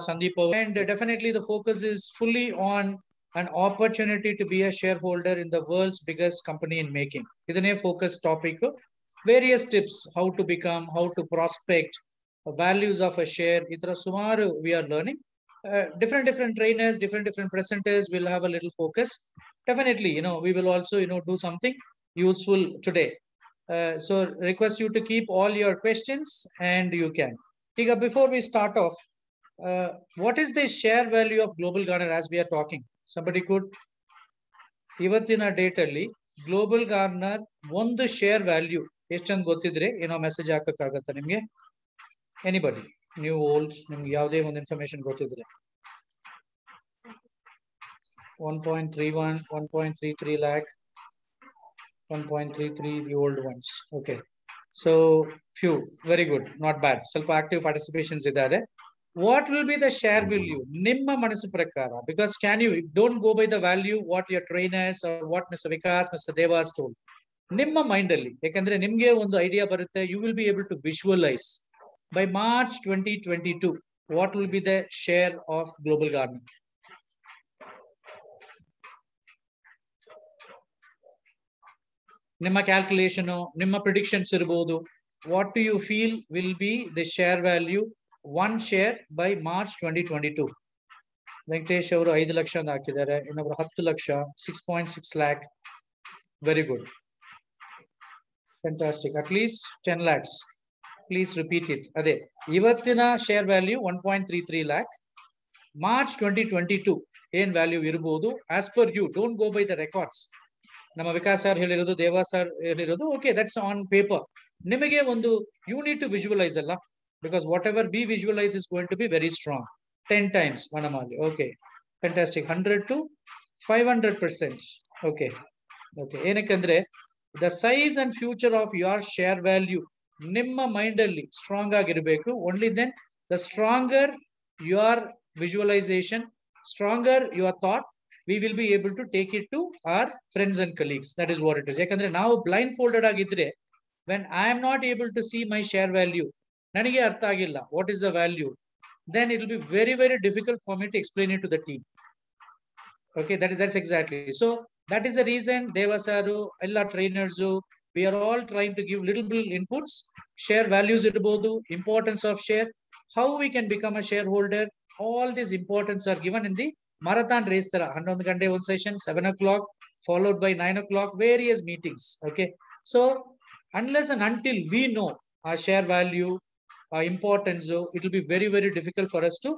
Sandeep, and definitely the focus is fully on an opportunity to be a shareholder in the world's biggest company in making. Idane focus topic. Various tips how to become, how to prospect, values of a share. Itra sumaru we are learning. Different trainers, different presenters will have a little focus. Definitely, we will also do something useful today. So request you to keep all your questions and you can. Tika, before we start off, what is the share value of Global Garner as we are talking? Somebody could, ಇವತ್ತಿನ date ಅಲ್ಲಿ global Garner ಒಂದು share value ಎಷ್ಟಂತ ಗೊತ್ತಿದ್ರೆ message ಹಾಕಕ್ಕಾಗತ್ತಾ ನಿಮ್ಗೆ? Anybody, ನೀವು old, ನಿಮ್ಗೆ ಯಾವುದೇ ಒಂದು ಇನ್ಫಾರ್ಮೇಶನ್ ಗೊತ್ತಿದ್ರೆ 1.31, 1.33 lakh, 1.33 the old ones. Okay, so few, very good, not bad. ಸ್ವಲ್ಪ active participations idare. What will be the share value nimma manasu prakara? Because don't go by the value what your trainers or what Mr. Vikas, Mr. Devas told. Nimma mind alli yakandre nimge ಒಂದು idea barutte, you will be able to visualize by March 2022 what will be the share of Global Garner. ನಿಮ್ಮ calculation, ನಿಮ್ಮ predictions ಇರಬಹುದು. What do you feel will be the share value one share by March 2022? Venkatesh ಅವರು 5 ಲಕ್ಷ ಅಂತ ಹಾಕಿದ್ದಾರೆ, ಇನ್ನೊಬ್ರು 10 ಲಕ್ಷ, 6.6 lakh. Very good, fantastic. At least 10 lakhs. Please repeat it. ಅದೇ ಇವತ್ತಿನ ಶೇರ್ ವ್ಯಾಲ್ಯೂ 1.33 lakh. ಮಾರ್ಚ್ 2022 ಏನ್ ವ್ಯಾಲ್ಯೂ ಇರಬಹುದು as per you. Don't go by the records. ನಮ್ಮ ವಿಕಾಸ್ ಸರ್ ಹೇಳಿರೋದು, ದೇವಾ ಸರ್ ಹೇಳಿರೋದು, ಓಕೆ, ದಟ್ಸ್ ಆನ್ ಪೇಪರ್. ನಿಮಗೆ ಒಂದು ಯು ನೀಡ್ ಟು ವಿಜುವಲೈಸ್ ಅಲ್ಲ, because whatever be visualise is going to be very strong. 10 times ಮನಮಾಲಿ. Okay, fantastic. 100 to 500%. Okay okay. ಏನಕ್ಕಂದ್ರೆ the size and future of your share value ನಿಮ್ಮ mind ಅಲ್ಲಿ strong ಆಗಿರಬೇಕು. Only then the stronger your visualisation, stronger your thought, we will be able to take it to our friends and colleagues. That is what it is. Yakandre ನಾವು blindfolded ಆಗಿದ್ರೆ, when I am not able to see my share value, ನನಗೆ ಅರ್ಥ ಆಗಿಲ್ಲ what is the value, then it will be very very difficult for me to explain it to the team. Okay, that's exactly. So that is the reason Deva saru, ella trainers, we are all trying to give little inputs. Share values irbodu, importance of share, how we can become a shareholder. All these importance are given in the marathon race ತರ. 11 ಗಂಟೆ ಒಂದು session, 7 o'clock followed by 9 o'clock various meetings. Okay, so unless and until we know our share value, our importance, it will be very very difficult for us to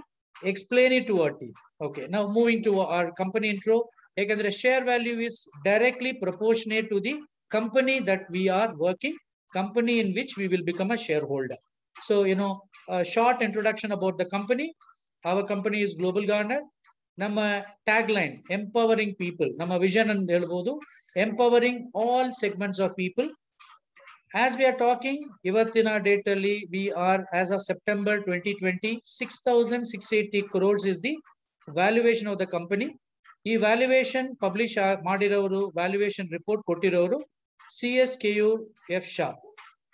explain it to our team. Okay, now moving to our company intro. Yakandre share value is directly proportionate to the company that we are working, company in which we will become a shareholder. So a short introduction about the company. Our company is Global Garner. ನಮ್ಮ tagline empowering people. ನಮ್ಮ vision ಅಂತ ಹೇಳ್ಬೋದು, empowering all segments of people. As we are talking, ಇವತ್ತಿನ date ಅಲ್ಲಿ we are as of September 2020 6,680 crores is the valuation of the company. ಈ valuation publish ಮಾಡಿರೋರು, valuation report ಕೊಟ್ಟಿರೋರು CSKUF ಶಾ.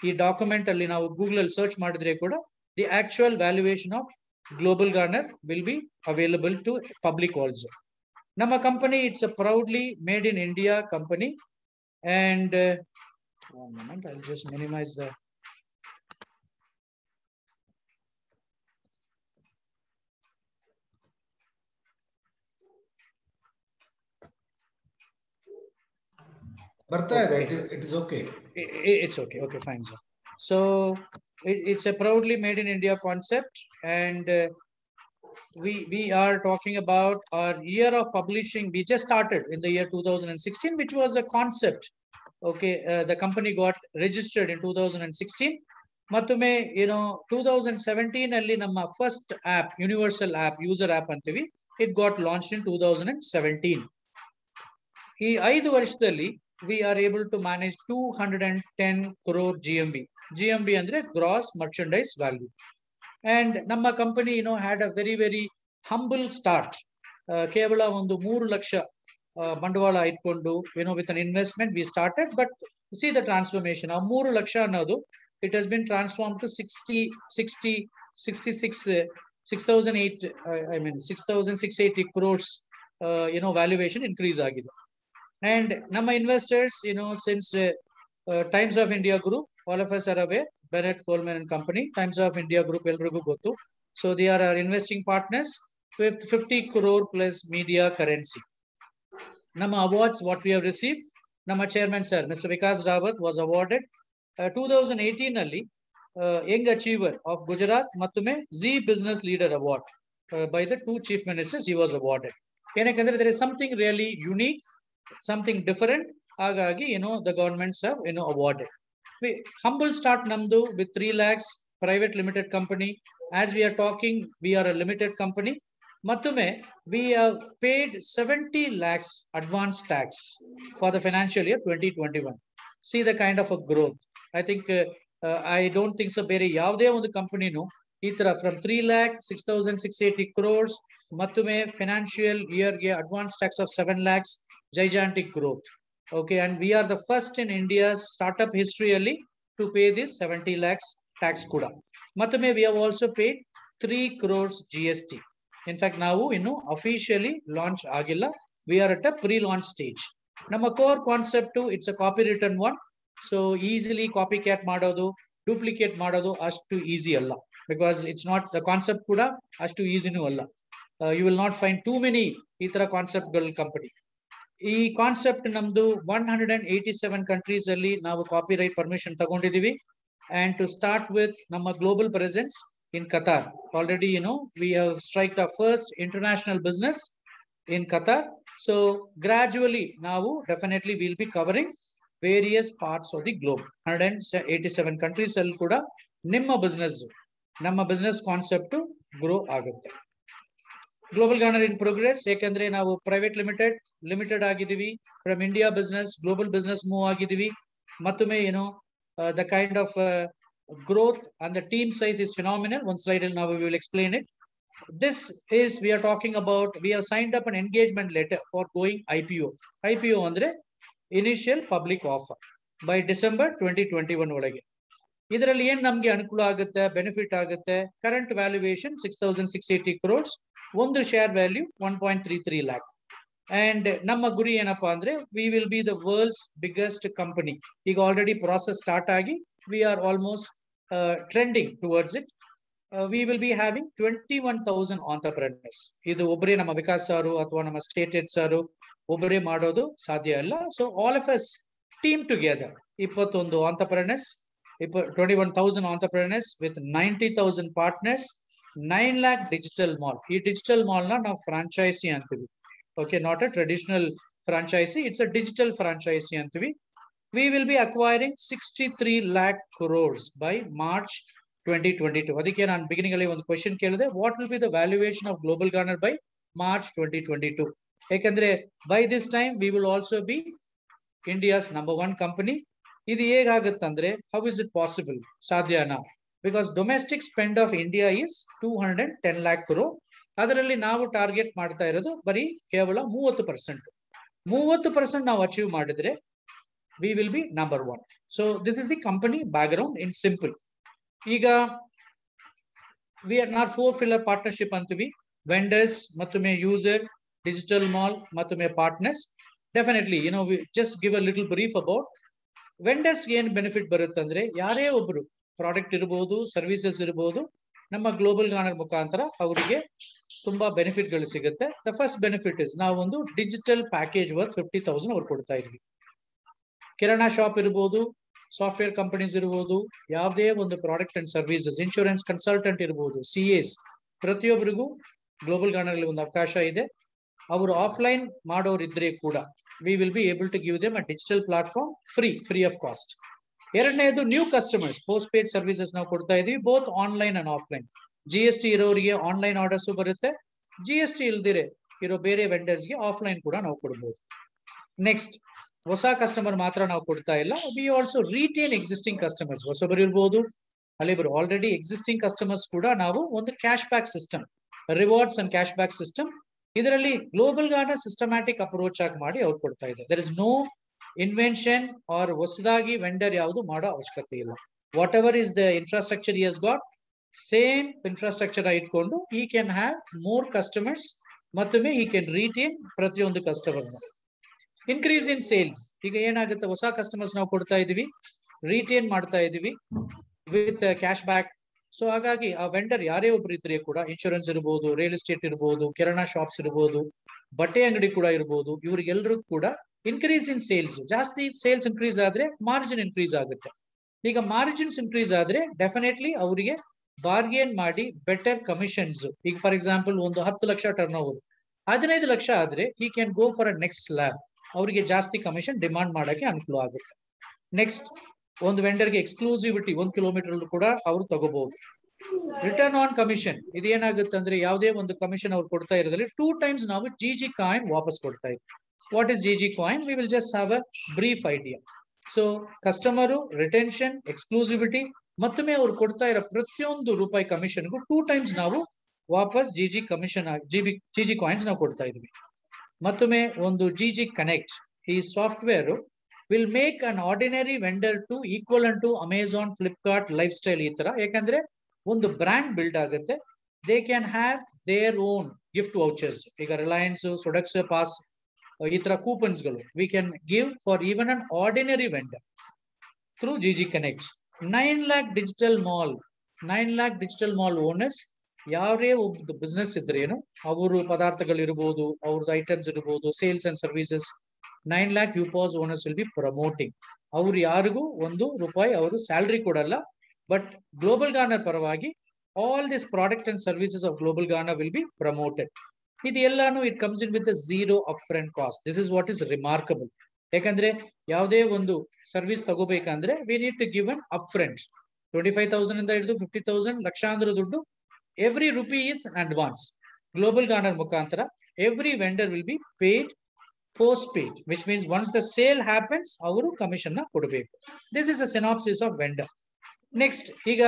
ಈ ಡಾಕ್ಯುಮೆಂಟ್ ಅಲ್ಲಿ ನಾವು ಗೂಗಲ್ ಅಲ್ಲಿ ಸರ್ಚ್ ಮಾಡಿದ್ರೆ ಕೂಡ the actual valuation of Global Garner will be available to public also. Nama company, it's a proudly made in India company, and one moment, I'll just minimize the. Bartha, okay. It is okay. It's okay. Okay, fine, sir. So it's a proudly made in India concept, and we are talking about our year of publishing. We just started in the year 2016, which was a concept. Okay, the company got registered in 2016. Matume, 2017 alli namma first app, universal app, user app antivi, it got launched in 2017. Ee 5 ವರ್ಷದಲ್ಲಿ we are able to manage 210 crore GMV. GMV andre gross merchandise value. And ನಮ್ಮ company had a very very humble start. ಕೇವಲ ಒಂದು 3 ಲಕ್ಷ ಬಂಡವಾಳ ಇಟ್ಕೊಂಡು with an investment we started, but see the transformation. ಆ 3 ಲಕ್ಷ ಅನ್ನೋದು it has been transformed to 66 6,680 crores valuation increase agide. And nama investors, since Times of India Group, all of us are aware, Bennett Coleman and Company, Times of India Group elrigu gottu. So they are our investing partners with 50 crore plus media currency. Nama awards what we have received, nama chairman sir Mr. Vikas Rawat was awarded 2018 ನಲ್ಲಿ Young Achiever of Gujarat Mattume Z Business Leader Award by the two chief ministers. He was awarded. Yenakandre there is something really unique, something different. Hagagi the governments have awarded. Humble start namdu with 3 lakhs, private limited company. As we are talking, we are a limited company. Mattume, we have paid 70 lakhs advance tax for the financial year 2021. See the kind of a growth. I think I don't think so. Bere yavde ಒಂದು ಕಂಪನಿನು ಈ ತರ from 3 lakh 6,680 crores Mattume financial year ge advance tax of 7 lakhs, gigantic growth. Okay, and we are the first in India's startup history only to pay this 70 lakhs tax kuda. Mattume we have also paid 3 crores GST. In fact, now officially launch agilla. We are at a pre-launch stage. Nama core concept too, it's a copywritten one. So easily copycat madodu, duplicate madodu ashtu easy alla, because it's not the concept kuda ashtu easy nu alla. You will not find too many itara concept gal company. ಈ concept ನಮ್ದು 187 countries ಅಲ್ಲಿ ನಾವು copyright permission ತಗೊಂಡಿದೀವಿ. And to start with ನಮ್ಮ global presence in Qatar. Already, we have struck our first international business in Qatar. So gradually now definitely we'll be covering various parts of the globe. 187 countries ಅಲ್ಲಿ ಕೂಡ ನಮ್ಮ business concept grow ಆಗುತ್ತೆ. Global Gunner in progress. Sekandre ನಾವು private limited ಆಗಿದೀವಿ. From India business, global business move ಆಗಿದೀವಿ. Mattume the kind of growth and the team size is phenomenal. One slide now we will explain it. This is, we are talking about, we have signed up an engagement letter for going IPO. IPO andre initial public offer by December 2021 ಒಳಗೆ. ಇದರಲ್ಲಿ ಏನು ನಮಗೆ ಅನುಕೂಲ ಆಗುತ್ತೆ, benefit ಆಗುತ್ತೆ. Current valuation 6,680 crores, ಒಂದು share value 1.33 lakh. And ನಮ್ಮ ಗುರಿ ಏನಪ್ಪಾ ಅಂದ್ರೆ we will be the world's biggest company. ಈಗ ಆಲ್ರೆಡಿ process start ಆಗಿ we are almost trending towards it. We will be having 21,000 entrepreneurs. ಇದು ಒಬ್ಬರೇ ನಮ್ಮ ವಿಕಾಸ್ ಸಾರು ಅಥವಾ ನಮ್ಮ ಸ್ಟೇಟ್ ಹೆಡ್ ಸಾರು ಒಬ್ಬರೇ ಮಾಡೋದು ಸಾಧ್ಯ ಇಲ್ಲ. So all of us team together, 21 entrepreneurs, 21,000 entrepreneurs with 90,000 partners, 9 lakh digital mall. ಈ digital mall ನಾವು franchisee ಅಂತೀವಿ. Okay, not a traditional franchisee, it's a digital franchisee antivi. We will be acquiring 63 lakh crores by March 2022. Adike nan beginning alli one question kelide, what will be the valuation of Global Gunner by March 2022? Ekandre by this time we will also be India's #1 company. Idu hegagattandre, how is it possible? Sadhyana, because domestic spend of India is 210 lakh crore. ಅದರಲ್ಲಿ ನಾವು target ಮಾಡ್ತಾ ಇರೋದು ಬರೀ ಕೇವಲ 30%. ನಾವು achieve ಮಾಡಿದ್ರೆ we will be #1. So this is the company background in simple. ಈಗ we are not 4 pillar partnership ಅಂತೀವಿ. Vendors, Mattume user, digital mall, Mattume partners. Definitely, we just give a little brief about vendors ಏನು benefit ಬರುತ್ತೆ ಅಂದ್ರೆ, ಯಾರೇ ಒಬ್ರು product ಇರಬಹುದು, services ಇರಬಹುದು, ನಮ್ಮ ಗ್ಲೋಬಲ್ ಗಾನರ್ ಮುಖಾಂತರ ಅವರಿಗೆ ತುಂಬಾ ಬೆನಿಫಿಟ್ಗಳು ಸಿಗುತ್ತೆ. ದ ಫಸ್ಟ್ ಬೆನಿಫಿಟ್ ಇಸ್ ನಾವು ಒಂದು ಡಿಜಿಟಲ್ ಪ್ಯಾಕೇಜ್ ವರ್ತ್ 50,000 ಅವ್ರು ಕೊಡ್ತಾ ಇದ್ವಿ. ಕಿರಾಣಾ ಶಾಪ್ ಇರಬಹುದು, ಸಾಫ್ಟ್ವೇರ್ ಕಂಪನೀಸ್ ಇರಬಹುದು, ಯಾವುದೇ ಒಂದು product and services, insurance consultant ಇರಬಹುದು, CAs, ಪ್ರತಿಯೊಬ್ಬರಿಗೂ ಗ್ಲೋಬಲ್ ಗಾನರ್ ಅಲ್ಲಿ ಒಂದು ಅವಕಾಶ ಇದೆ. ಅವರು ಆಫ್ಲೈನ್ ಮಾಡೋರಿದ್ರೆ ಕೂಡ we will be able to give them a digital platform free of cost. ಎರಡನೇದು new customers, post paid services ನಾವು ಕೊಡ್ತಾ ಇದೀವಿ, both online and offline. GST ಇರೋರಿಗೆ ಆನ್ಲೈನ್ ಆರ್ಡರ್ಸ್ ಬರುತ್ತೆ, GST ಇಲ್ದಿರೆ ಇರೋ ಬೇರೆ ವೆಂಡರ್ಸ್ಗೆ ಆಫ್ಲೈನ್ ಕೂಡ ನಾವು ಕೊಡ್ಬೋದು. ನೆಕ್ಸ್ಟ್, ಹೊಸ ಕಸ್ಟಮರ್ ಮಾತ್ರ ನಾವು ಕೊಡ್ತಾ ಇಲ್ಲ, we also retain existing customers. ಹೊಸಬರು ಇರ್ಬೋದು, ಅಲ್ಲಿಬರು ಆಲ್ರೆಡಿ ಎಕ್ಸಿಸ್ಟಿಂಗ್ ಕಸ್ಟಮರ್ಸ್ ಕೂಡ ನಾವು ಒಂದು cash back system, rewards and cash back system, ಇದರಲ್ಲಿ ಗ್ಲೋಬಲ್ ಗಾರ್ಡನ್ ಸಿಸ್ಟಮ್ಯಾಟಿಕ್ ಅಪ್ರೋಚ್ ಆಗಿ ಮಾಡಿ ಅವ್ರು ಕೊಡ್ತಾ ಇದೆ. There is no invention or ಹೊಸದಾಗಿ ವೆಂಡರ್ ಯಾವುದು ಮಾಡೋ ಅವಶ್ಯಕತೆ ಇಲ್ಲ. Whatever is the infrastructure he has got, same infrastructure ಇಟ್ಕೊಂಡು he can have more customers. ಮತ್ತೊಮ್ಮೆ he can retain ಪ್ರತಿಯೊಂದು ಕಸ್ಟಮರ್. ಇನ್ಕ್ರೀಸ್ ಇನ್ ಸೇಲ್ಸ್, ಈಗ ಏನಾಗುತ್ತೆ, ಹೊಸ ಕಸ್ಟಮರ್ಸ್ ನಾವು ಕೊಡ್ತಾ ಇದೀವಿ, ರಿಟೇನ್ ಮಾಡ್ತಾ ಇದೀವಿ ವಿತ್ ಕ್ಯಾಶ್ ಬ್ಯಾಕ್. ಸೊ ಹಾಗಾಗಿ ಆ ವೆಂಡರ್ ಯಾರೇ ಒಬ್ರು ಇದ್ರೆ ಕೂಡ, ಇನ್ಶೂರೆನ್ಸ್ ಇರ್ಬೋದು, ರಿಯಲ್ ಎಸ್ಟೇಟ್ ಇರ್ಬೋದು, ಕಿರಾಣಾ ಶಾಪ್ಸ್ ಇರ್ಬೋದು, ಬಟ್ಟೆ ಅಂಗಡಿ ಕೂಡ ಇರ್ಬೋದು, ಇವ್ರಿಗೆಲ್ಲರೂ ಕೂಡ ಇನ್ಕ್ರೀಸ್ ಇನ್ ಸೇಲ್ಸ್. ಜಾಸ್ತಿ ಸೇಲ್ಸ್ ಇನ್ಕ್ರೀಸ್ ಆದ್ರೆ ಮಾರ್ಜಿನ್ ಇನ್ಕ್ರೀಸ್ ಆಗುತ್ತೆ. ಈಗ ಮಾರ್ಜಿನ್ಸ್ ಇನ್ಕ್ರೀಸ್ ಆದ್ರೆ ಡೆಫಿನೆಟ್ಲಿ ಅವರಿಗೆ ಬಾರ್ಗೇನ್ ಮಾಡಿ ಬೆಟರ್ ಕಮಿಷನ್ಸ್. ಈಗ ಫಾರ್ ಎಕ್ಸಾಂಪಲ್ ಒಂದು 10 ಲಕ್ಷ ಟರ್ನ್ ಓವರ್, 15 ಲಕ್ಷ ಆದ್ರೆ he can go for a next slab. ಅವರಿಗೆ ಜಾಸ್ತಿ ಕಮಿಷನ್ ಡಿಮಾಂಡ್ ಮಾಡಕ್ಕೆ ಅನುಕೂಲ ಆಗುತ್ತೆ. ನೆಕ್ಸ್ಟ್, ಒಂದು ವೆಂಡರ್ಗೆ ಎಕ್ಸ್ಕ್ಲೂಸಿವಿಟಿ 1 ಕಿಲೋಮೀಟರ್ ಕೂಡ ಅವರು ತಗೋಬಹುದು. ರಿಟರ್ನ್ ಆನ್ ಕಮಿಷನ್, ಇದೇನಾಗುತ್ತೆ ಅಂದ್ರೆ ಯಾವುದೇ ಒಂದು ಕಮಿಷನ್ ಅವ್ರು ಕೊಡ್ತಾ ಇರೋದ್ರಲ್ಲಿ 2 times ನಾವು GG ಕಾಯಿನ್ ವಾಪಸ್ ಕೊಡ್ತಾ ಇದ್ವಿ. What is GG coin? We will just have a brief idea. So customer, retention, exclusivity, ಮತ್ತೊಮ್ಮೆ ಅವ್ರು ಕೊಡ್ತಾ ಇರೋ ಪ್ರತಿಯೊಂದು ರೂಪಾಯಿ ಕಮಿಷನ್ಗೂ 2 times ನಾವು ವಾಪಸ್ GG ಕಮಿಷನ್, GG ಕಾಯಿನ್ಸ್ ನಾವು ಕೊಡ್ತಾ ಇದ್ವಿ. ಮತ್ತೊಮ್ಮೆ ಒಂದು GG ಕನೆಕ್ಟ್, ಈ software will make an ordinary vendor to equivalent to Amazon, Flipkart, Lifestyle ಈ ತರ. ಯಾಕಂದ್ರೆ ಒಂದು ಬ್ರ್ಯಾಂಡ್ ಬಿಲ್ಡ್ ಆಗುತ್ತೆ. They can have their own gift vouchers. ಈಗ ರಿಲಯನ್ಸ್, ಸೊಡಕ್ಸ್ ಪಾಸ್, ಈ ತರ ಕೂಪನ್ಸ್ ಗಳು we can give for even an ordinary vendor through GG connect. 9 lakh digital mall, 9 lakh digital mall owners, ಯಾರೇ ಒಬ್ಬ ಬಿಸ್ನೆಸ್ ಇದ್ರೇನು, ಅವರು ಪದಾರ್ಥಗಳಿರ್ಬೋದು, ಅವ್ರದ್ದು ಐಟಮ್ಸ್ ಇರ್ಬೋದು, sales and services, 9 lakh UPOS owners will be promoting. ಅವ್ರು ಯಾರಿಗೂ 1 ರೂಪಾಯಿ ಅವರು ಸ್ಯಾಲರಿ ಕೊಡಲ್ಲ, ಬಟ್ ಗ್ಲೋಬಲ್ ಗಾರ್ನರ್ ಪರವಾಗಿ all this product and services of Global Garner will be promoted. ಇದೆಲ್ಲಾನು it comes in with zero upfront cost. This is what is remarkable. ಯಾಕಂದ್ರೆ ಯಾವುದೇ ಒಂದು ಸರ್ವಿಸ್ ತಗೋಬೇಕಂದ್ರೆ we need to give an upfront 25,000 ಇಂದ ಹಿಡಿದು 50,000 ಲಕ್ಷಾಂತರ ದುಡ್ಡು. Every rupee is advance. Global Garner ಮುಖಾಂತರ every vendor will be paid post-paid, which means once the sale happens, ಅವರು ಕಮಿಷನ್ ನ ಕೊಡಬೇಕು. This is a synopsis of vendor. Next, ಈಗ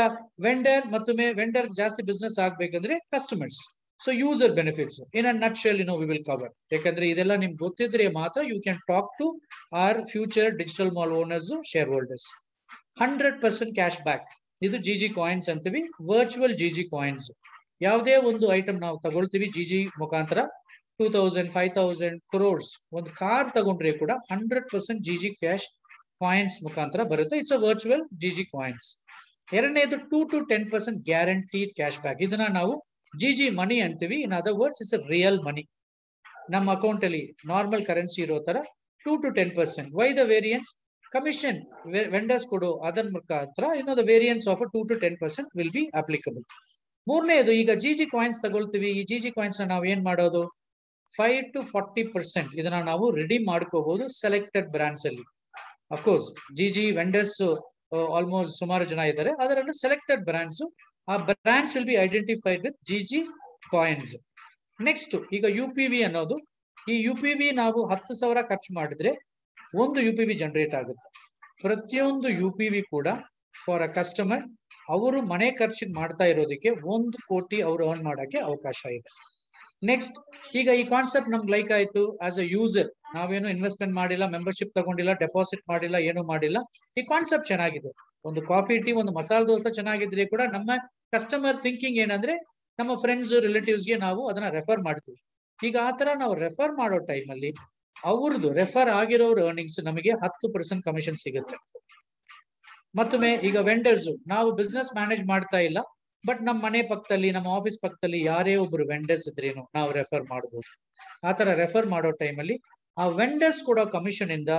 vendor ಮತ್ತೊಮ್ಮೆ ವೆಂಡರ್ ಜಾಸ್ತಿ ಬಿಸ್ನೆಸ್ ಆಗ್ಬೇಕಂದ್ರೆ customers. So user benefits in a nutshell we will cover. ಯಾಕಂದ್ರೆ ಇದೆಲ್ಲ ನಿಮ್ಗೆ ಗೊತ್ತಿದ್ರೆ ಮಾತ್ರ you can talk to our future digital mall owners, shareholders. 100% cashback, ಇದು GG ಕಾಯಿನ್ಸ್ ಅಂತೀವಿ, ವರ್ಚುವಲ್ GG ಕಾಯಿನ್ಸ್. ಯಾವುದೇ ಒಂದು ಐಟಮ್ ನಾವು ತಗೊಳ್ತೀವಿ GG ಮುಖಾಂತರ, 2,000, 5,000 crores ಒಂದು ಕಾರ್ ತಗೊಂಡ್ರೆ ಕೂಡ 100% GG ಕ್ಯಾಶ್ ಕಾಯಿನ್ಸ್ ಮುಖಾಂತರ ಬರುತ್ತೆ. It's a virtual GG coins. ಎರಡನೇದು 2 to 10% ಗ್ಯಾರಂಟಿಡ್ ಕ್ಯಾಶ್ ಬ್ಯಾಕ್. ಇದನ್ನ ನಾವು GG ಮನಿ ಅಂತೀವಿ. In other words it's a real ಮನಿ. ನಮ್ಮ ಅಕೌಂಟ್ ಅಲ್ಲಿ ನಾರ್ಮಲ್ ಕರೆನ್ಸಿ ಇರೋ ತರ 2 to 10%. Why the variance? Commission vendors ಕೊಡೋ ಅದರ ಮುಖಾಂತರ ಇನ್ನೊಂದು variance of 2 to 10% will be applicable. ಮೂರನೇದು, ಈಗ GG ಕಾಯಿನ್ಸ್ ತಗೊಳ್ತೀವಿ. ಈ GG ಕಾಯಿನ್ಸ್ ನಾವು ಏನ್ ಮಾಡೋದು? 5 to 40% ಇದನ್ನ ನಾವು ರಿಡೀಮ್ ಮಾಡ್ಕೋಬಹುದು ಸೆಲೆಕ್ಟೆಡ್ ಬ್ರಾಂಡ್ಸ್ ಅಲ್ಲಿ. ಅಫ್ಕೋರ್ಸ್ GG ವೆಂಡರ್ಸ್ ಆಲ್ಮೋಸ್ಟ್ ಸುಮಾರು ಜನ ಇದ್ದಾರೆ, ಅದರಲ್ಲೂ ಸೆಲೆಕ್ಟೆಡ್ ಬ್ರಾಂಡ್ಸ್. ಆ brands will be identified with GG coins. Next, ಈಗ UPV ಅನ್ನೋದು, ಈ UPV ನಾವು 10,000 ಖರ್ಚು ಮಾಡಿದ್ರೆ 1 UPV ಜನರೇಟ್ ಆಗುತ್ತೆ. ಪ್ರತಿಯೊಂದು UPV ಕೂಡ ಫಾರ್ ಅ ಕಸ್ಟಮರ್ ಅವರು ಮನೆ ಖರ್ಚಿಗೆ ಮಾಡ್ತಾ ಇರೋದಕ್ಕೆ 1 ಕೋಟಿ ಅವರು ಅರ್ನ್ ಮಾಡಕ್ಕೆ ಅವಕಾಶ ಇದೆ. ನೆಕ್ಸ್ಟ್, ಈಗ ಈ ಕಾನ್ಸೆಪ್ಟ್ ನಮ್ಗೆ ಲೈಕ್ ಆಯ್ತು. ಆಸ್ ಅ ಯೂಸರ್ ನಾವೇನು ಇನ್ವೆಸ್ಟ್ಮೆಂಟ್ ಮಾಡಿಲ್ಲ, ಮೆಂಬರ್ಶಿಪ್ ತಗೊಂಡಿಲ್ಲ, ಡೆಪಾಸಿಟ್ ಮಾಡಿಲ್ಲ, ಏನು ಮಾಡಿಲ್ಲ. ಈ ಕಾನ್ಸೆಪ್ಟ್ ಚೆನ್ನಾಗಿದೆ. ಒಂದು ಕಾಫಿ ಟೀ, ಒಂದು ಮಸಾಲೆ ದೋಸೆ ಚೆನ್ನಾಗಿದ್ರೆ ಕೂಡ ನಮ್ಮ ಕಸ್ಟಮರ್ ಥಿಂಕಿಂಗ್ ಏನಂದ್ರೆ ನಮ್ಮ ಫ್ರೆಂಡ್ಸ್, ರಿಲೇಟಿವ್ಸ್ಗೆ ನಾವು ಅದನ್ನ ರೆಫರ್ ಮಾಡ್ತೀವಿ. ಈಗ ಆತರ ನಾವು ರೆಫರ್ ಮಾಡೋ ಟೈಮಲ್ಲಿ ಅವ್ರದ್ದು ರೆಫರ್ ಆಗಿರೋರು ಅರ್ನಿಂಗ್ಸ್ ನಮಗೆ 10% ಕಮಿಷನ್ ಸಿಗುತ್ತೆ. ಮತ್ತೊಮ್ಮೆ ಈಗ ವೆಂಡರ್ಸ್, ನಾವು ಬಿಸ್ನೆಸ್ ಮ್ಯಾನೇಜ್ ಮಾಡ್ತಾ ಇಲ್ಲ, ಬಟ್ ನಮ್ಮ ಮನೆ ಪಕ್ಕದಲ್ಲಿ, ನಮ್ಮ ಆಫೀಸ್ ಪಕ್ಕದಲ್ಲಿ ಯಾರೇ ಒಬ್ರು ವೆಂಡರ್ಸ್ ಇದ್ರೇನು ನಾವು ರೆಫರ್ ಮಾಡಬಹುದು. ಆತರ ರೆಫರ್ ಮಾಡೋ ಟೈಮಲ್ಲಿ ಆ ವೆಂಡರ್ಸ್ ಕೊಡೋ ಕಮಿಷನ್ ಇಂದ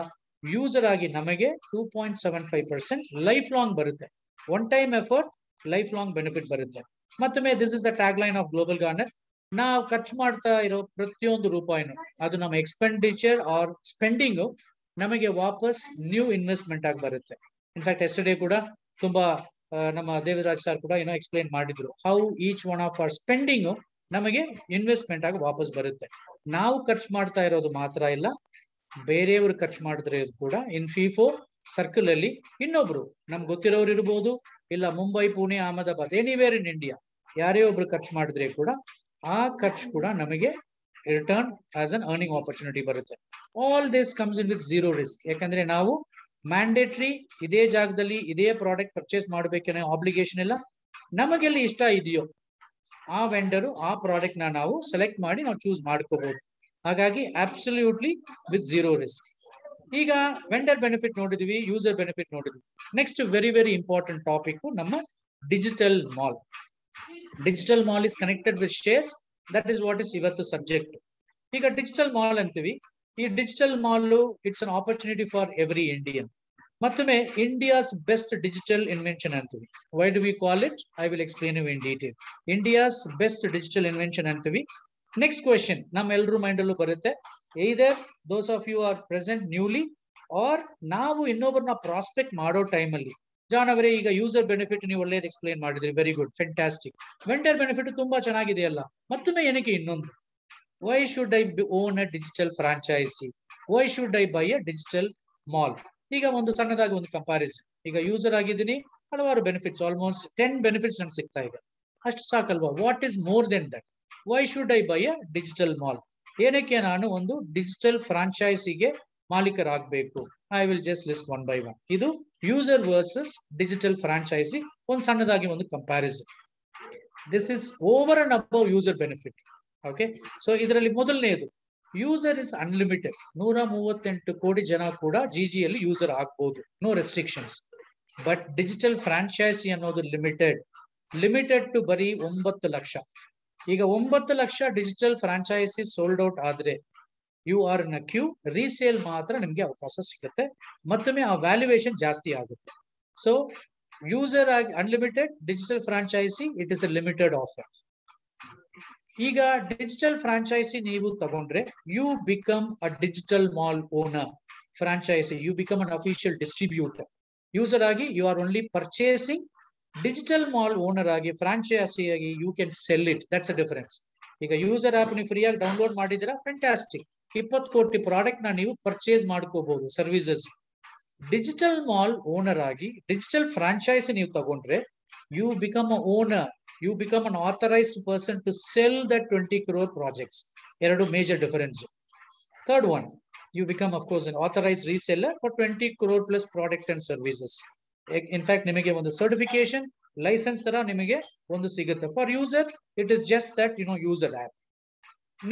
ಯೂಸರ್ ಆಗಿ ನಮಗೆ 2.75% ಲೈಫ್ ಲಾಂಗ್ ಬರುತ್ತೆ. One time effort, life long benefit ಬರುತ್ತೆ. ಮತ್ತೊಮ್ಮೆ this is the tag line of Global Garner. ನಾವು ಖರ್ಚು ಮಾಡ್ತಾ ಇರೋ ಪ್ರತಿಯೊಂದು ರೂಪಾಯಿನು ಅದು ನಮ್ಮ ಎಕ್ಸ್ಪೆಂಡಿಚರ್ ಆರ್ ಸ್ಪೆಂಡಿಂಗ್ ನಮಗೆ ವಾಪಸ್ ನ್ಯೂ ಇನ್ವೆಸ್ಟ್ಮೆಂಟ್ ಆಗಿ ಬರುತ್ತೆ. ಇನ್ಫ್ಯಾಕ್ಟ್ ಎಸ್ಟರ್ಡೇ ಕೂಡ ತುಂಬಾ ನಮ್ಮ ದೇವರಾಜ್ ಸರ್ ಕೂಡ ಏನೋ ಎಕ್ಸ್ಪ್ಲೈನ್ ಮಾಡಿದ್ರು, how each one of our spending ನಮಗೆ ಇನ್ವೆಸ್ಟ್ಮೆಂಟ್ ಆಗಿ ವಾಪಸ್ ಬರುತ್ತೆ. ನಾವು ಖರ್ಚು ಮಾಡ್ತಾ ಇರೋದು ಮಾತ್ರ ಇಲ್ಲ, ಬೇರೆಯವರು ಖರ್ಚು ಮಾಡಿದ್ರೆ ಕೂಡ ಇನ್ FIFO ಸರ್ಕಲ್ ಅಲ್ಲಿ ಇನ್ನೊಬ್ರು ನಮ್ಗೆ ಗೊತ್ತಿರೋರು ಇರ್ಬೋದು, ಇಲ್ಲ Mumbai, Pune, Ahmedabad, anywhere in India ಯಾರೇ ಒಬ್ರು ಖರ್ಚು ಮಾಡಿದ್ರೆ ಕೂಡ ಆ ಖರ್ಚು ಕೂಡ ನಮಗೆ return as an earning opportunity ಬರುತ್ತೆ. All this comes in with zero risk. ಯಾಕಂದ್ರೆ ನಾವು ಮ್ಯಾಂಡೇಟ್ರಿ ಇದೇ ಜಾಗದಲ್ಲಿ ಇದೇ ಪ್ರಾಡಕ್ಟ್ ಪರ್ಚೇಸ್ ಮಾಡಬೇಕನ್ನೋ ಆಬ್ಲಿಗೇಷನ್ ಇಲ್ಲ. ನಮಗೆಲ್ಲಿ ಇಷ್ಟ ಇದೆಯೋ ಆ ವೆಂಡರು ಆ ಪ್ರಾಡಕ್ಟ್ ನಾವು ಸೆಲೆಕ್ಟ್ ಮಾಡಿ ನಾವು ಚೂಸ್ ಮಾಡ್ಕೋಬಹುದು. ಹಾಗಾಗಿ ಅಬ್ಸಲ್ಯೂಟ್ಲಿ ವಿತ್ ಝೀರೋ ರಿಸ್ಕ್. ಈಗ ವೆಂಡರ್ ಬೆನಿಫಿಟ್ ನೋಡಿದ್ವಿ, ಯೂಸರ್ ಬೆನಿಫಿಟ್ ನೋಡಿದ್ವಿ. Next very very important topic ನಮ್ಮ digital mall. Digital mall is connected with shares, that is what is ಇವತ್ತು ಸಬ್ಜೆಕ್ಟ್. ಈಗ ಡಿಜಿಟಲ್ ಮಾಲ್ ಅಂತೀವಿ. ಈ digital mall it's an opportunity for every Indian. ಮತ್ತೊಮ್ಮೆ India's best digital invention ಅಂತೀವಿ. Why do we call it? I will explain you in detail. India's best digital invention ಅಂತೀವಿ. Next question ನಮ್ಮೆಲ್ಲರೂ mind ಅಲ್ಲೂ ಬರುತ್ತೆ. either those of you are present newly or ನಾವು ಇನ್ನೊಬ್ಬರನ್ನ prospect ಮಾಡೋ time ಅಲ್ಲಿ John ಅವರೇ ಈಗ ಯೂಸರ್ ಬೆನಿಫಿಟ್ ನೀವು ಒಳ್ಳೇದು ಎಕ್ಸ್ಪ್ಲೇನ್ ಮಾಡಿದ್ರಿ, very good, fantastic. Vendor benefit ತುಂಬಾ ಚೆನ್ನಾಗಿದೆಯಲ್ಲ, ಮತ್ತೊಮ್ಮೆ ಏನಕ್ಕೆ ಇನ್ನೊಂದು? Why should I own a digital franchise? Why should I buy a digital mall? ಈಗ ಒಂದು ಸಣ್ಣದಾಗಿ ಒಂದು ಕಂಪಾರಿಸನ್. ಈಗ ಯೂಸರ್ ಆಗಿದ್ದೀನಿ, ಹಲವಾರು ಬೆನಿಫಿಟ್ಸ್, ಆಲ್ಮೋಸ್ಟ್ 10 ಬೆನಿಫಿಟ್ಸ್ ನಂಗೆ ಸಿಗ್ತಾ ಇದೆ. ಅಷ್ಟು ಸಾಕಲ್ವಾ? What is more than that? Why should I buy a digital mall? ಏನಕ್ಕೆ ನಾನು ಒಂದು ಡಿಜಿಟಲ್ ಫ್ರಾಂಚೈಸಿಗೆ ಮಾಲೀಕರಾಗಬೇಕು? I will just list one by one. ಇದು ಯೂಸರ್ ವರ್ಸಸ್ ಡಿಜಿಟಲ್ ಫ್ರಾಂಚೈಸಿ ಒಂದು ಸಣ್ಣದಾಗಿ ಒಂದು comparison. This is over and above user benefit. Okay, so ಇದರಲ್ಲಿ ಮೊದಲನೇದು ಯೂಸರ್ ಇಸ್ ಅನ್ಲಿಮಿಟೆಡ್. 138 ಕೋಟಿ ಜನ ಕೂಡ ಜಿಜಿಯಲ್ಲಿ ಯೂಸರ್ ಆಗ್ಬಹುದು, no restrictions. But digital franchisee ಅನ್ನೋದು ಲಿಮಿಟೆಡ್ ಟು ಬರೀ 9 ಲಕ್ಷ. ಈಗ 9 ಲಕ್ಷ ಡಿಜಿಟಲ್ ಫ್ರಾಂಚೈಸಿ ಸೋಲ್ಡ್ ಔಟ್ ಆದ್ರೆ you are in a queue. Resale ಮಾತ್ರ ನಿಮ್ಗೆ ಅವಕಾಶ ಸಿಗುತ್ತೆ, ಮತ್ತೊಮ್ಮೆ ಆ ವ್ಯಾಲ್ಯೂಯೇಷನ್ ಜಾಸ್ತಿ ಆಗುತ್ತೆ. ಸೊ ಯೂಸರ್ ಆಗಿ unlimited, digital franchisee it is a limited offer. ಈಗ ಡಿಜಿಟಲ್ ಫ್ರಾಂಚೈಸಿ ನೀವು ತಗೊಂಡ್ರೆ you become a digital mall owner. Franchisee you become an official distributor. User ಆಗಿ you are only purchasing. Digital mall owner ಆಗಿ, franchisee ಆಗಿ you can sell it. That's a difference. ಈಗ user app ನೀವು ಫ್ರೀಯಾಗಿ download ಮಾಡಿದಿರಾ, fantastic. 20 ಕೋಟಿ product ನ ನೀವು purchase ಮಾಡ್ಕೋಬಹುದು, ಸರ್ವಿಸಸ್. ಡಿಜಿಟಲ್ ಮಾಲ್ ಓನರ್ ಆಗಿ ಡಿಜಿಟಲ್ ಫ್ರಾಂಚೈಸಿ ನೀವು ತಗೊಂಡ್ರೆ you become a owner. You become an authorised person to sell the 20 crore projects. ಎರಡು major difference. Third one, you become of course an authorized reseller for 20 crore plus product and services. In fact ನಿಮಗೆ ಒಂದು certification licence ತರ ನಿಮಗೆ ಒಂದು ಸಿಗುತ್ತೆ. For user it is just that user app.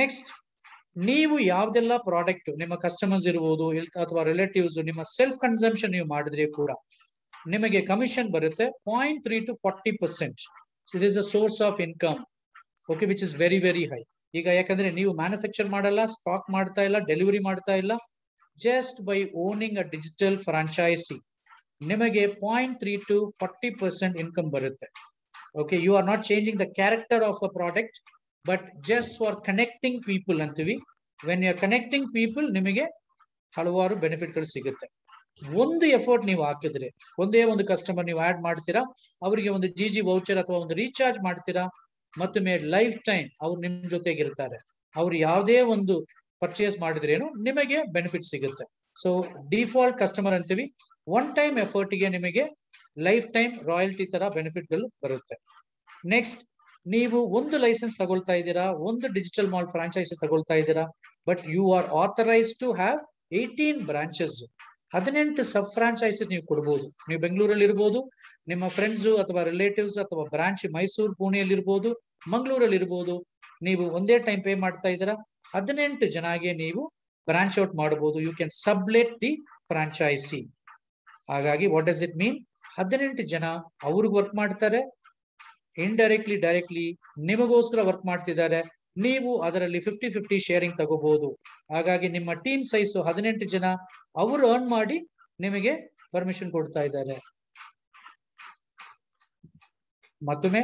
Next, ನೀವು ಯಾವ್ದೆಲ್ಲ product ನಿಮ್ಮ customers ಇರ್ಬೋದು ಅಥವಾ ರಿಲೇಟಿವ್ಸ್ ನಿಮ್ಮ ಸೆಲ್ಫ್ ಕನ್ಸಂಪ್ಷನ್ ನೀವು ಮಾಡಿದ್ರೆ ಕೂಡ ನಿಮಗೆ ಕಮಿಷನ್ ಬರುತ್ತೆ 0.3 to 40%. It is a source of income, okay, which is very very high. ಈಗ ಯಾಕಂದ್ರೆ ನೀವು ಮ್ಯಾನುಫ್ಯಾಕ್ಚರ್ ಮಾಡಲ್ಲ, ಸ್ಟಾಕ್ ಮಾಡ್ತಾ ಇಲ್ಲ, ಡೆಲಿವರಿ ಮಾಡ್ತಾ ಇಲ್ಲ. Just by owning a digital franchisee ನಿಮಗೆ 0.3 to 40% ಇನ್ಕಮ್ ಬರುತ್ತೆ. Okay, you are not changing the character of a product, but just for connecting people ಅಂತೀವಿ. When you are connecting people ನಿಮಗೆ ಹಲವಾರು ಬೆನಿಫಿಟ್ಗಳು ಸಿಗುತ್ತೆ. ಒಂದು ಎಫರ್ಟ್ ನೀವು ಹಾಕಿದ್ರೆ, ಒಂದೇ ಒಂದು ಕಸ್ಟಮರ್ ನೀವು ಆಡ್ ಮಾಡ್ತೀರಾ, ಅವರಿಗೆ ಒಂದು ಜಿಜಿ ವೌಚರ್ ಅಥವಾ ಒಂದು ರೀಚಾರ್ಜ್ ಮಾಡ್ತೀರಾ, ಮತ್ತೊಮ್ಮೆ ಲೈಫ್ ಟೈಮ್ ಅವ್ರು ನಿಮ್ ಜೊತೆಗಿರ್ತಾರೆ. ಅವ್ರು ಯಾವುದೇ ಒಂದು ಪರ್ಚೇಸ್ ಮಾಡಿದ್ರೇನು ನಿಮಗೆ ಬೆನಿಫಿಟ್ ಸಿಗುತ್ತೆ. ಸೊ ಡಿಫಾಲ್ಟ್ ಕಸ್ಟಮರ್ ಅಂತೀವಿ. ಒನ್ ಟೈಮ್ ಎಫರ್ಟ್ಗೆ ನಿಮಗೆ ಲೈಫ್ ಟೈಮ್ ರಾಯಲ್ಟಿ ತರ ಬೆನಿಫಿಟ್ಗಳು ಬರುತ್ತೆ. ನೆಕ್ಸ್ಟ್, ನೀವು ಒಂದು ಲೈಸೆನ್ಸ್ ತಗೊಳ್ತಾ ಇದ್ದೀರಾ, ಒಂದು ಡಿಜಿಟಲ್ ಮಾಲ್ ಫ್ರಾಂಚೈಸಿ ತಗೊಳ್ತಾ ಇದ್ದೀರಾ, but you are authorised to have 18 branches. 18 sub franchise ನೀವು ಕೊಡ್ಬೋದು. ನೀವು ಬೆಂಗಳೂರಲ್ಲಿ ಇರ್ಬೋದು, ನಿಮ್ಮ ಫ್ರೆಂಡ್ಸ್ ಅಥವಾ ರಿಲೇಟಿವ್ಸ್ ಅಥವಾ ಬ್ರಾಂಚ್ ಮೈಸೂರು, ಪುಣೆಯಲ್ಲಿ ಇರ್ಬೋದು, ಮಂಗಳೂರಲ್ಲಿ ಇರ್ಬೋದು. ನೀವು ಒಂದೇ ಟೈಮ್ ಪೇ ಮಾಡ್ತಾ ಇದ್ದೀರಾ, 18 ಜನಗೆ ನೀವು ಬ್ರಾಂಚ್ ಔಟ್ ಮಾಡಬಹುದು. You can sublet the franchise. ಹಾಗಾಗಿ ವಾಟ್ ಡಸ್ ಇಟ್ ಮೀನ್? 18 ಜನ ಅವ್ರಿಗೆ ವರ್ಕ್ ಮಾಡ್ತಾರೆ, ಇಂಡೈರೆಕ್ಟ್ಲಿ ಡೈರೆಕ್ಟ್ಲಿ ನಿಮಗೋಸ್ಕರ ವರ್ಕ್ ಮಾಡ್ತಿದ್ದಾರೆ. ನೀವು ಅದರಲ್ಲಿ 50-50 ಶೇರಿಂಗ್ ತಗೋಬಹುದು. ಹಾಗಾಗಿ ನಿಮ್ಮ ಟೀಮ್ ಸೈಜ್ 18 ಜನ, ಅವರು ಅರ್ನ್ ಮಾಡಿ ನಿಮಗೆ ಪರ್ಮಿಷನ್ ಕೊಡ್ತಾ ಇದ್ದಾರೆ. ಮತ್ತೊಮ್ಮೆ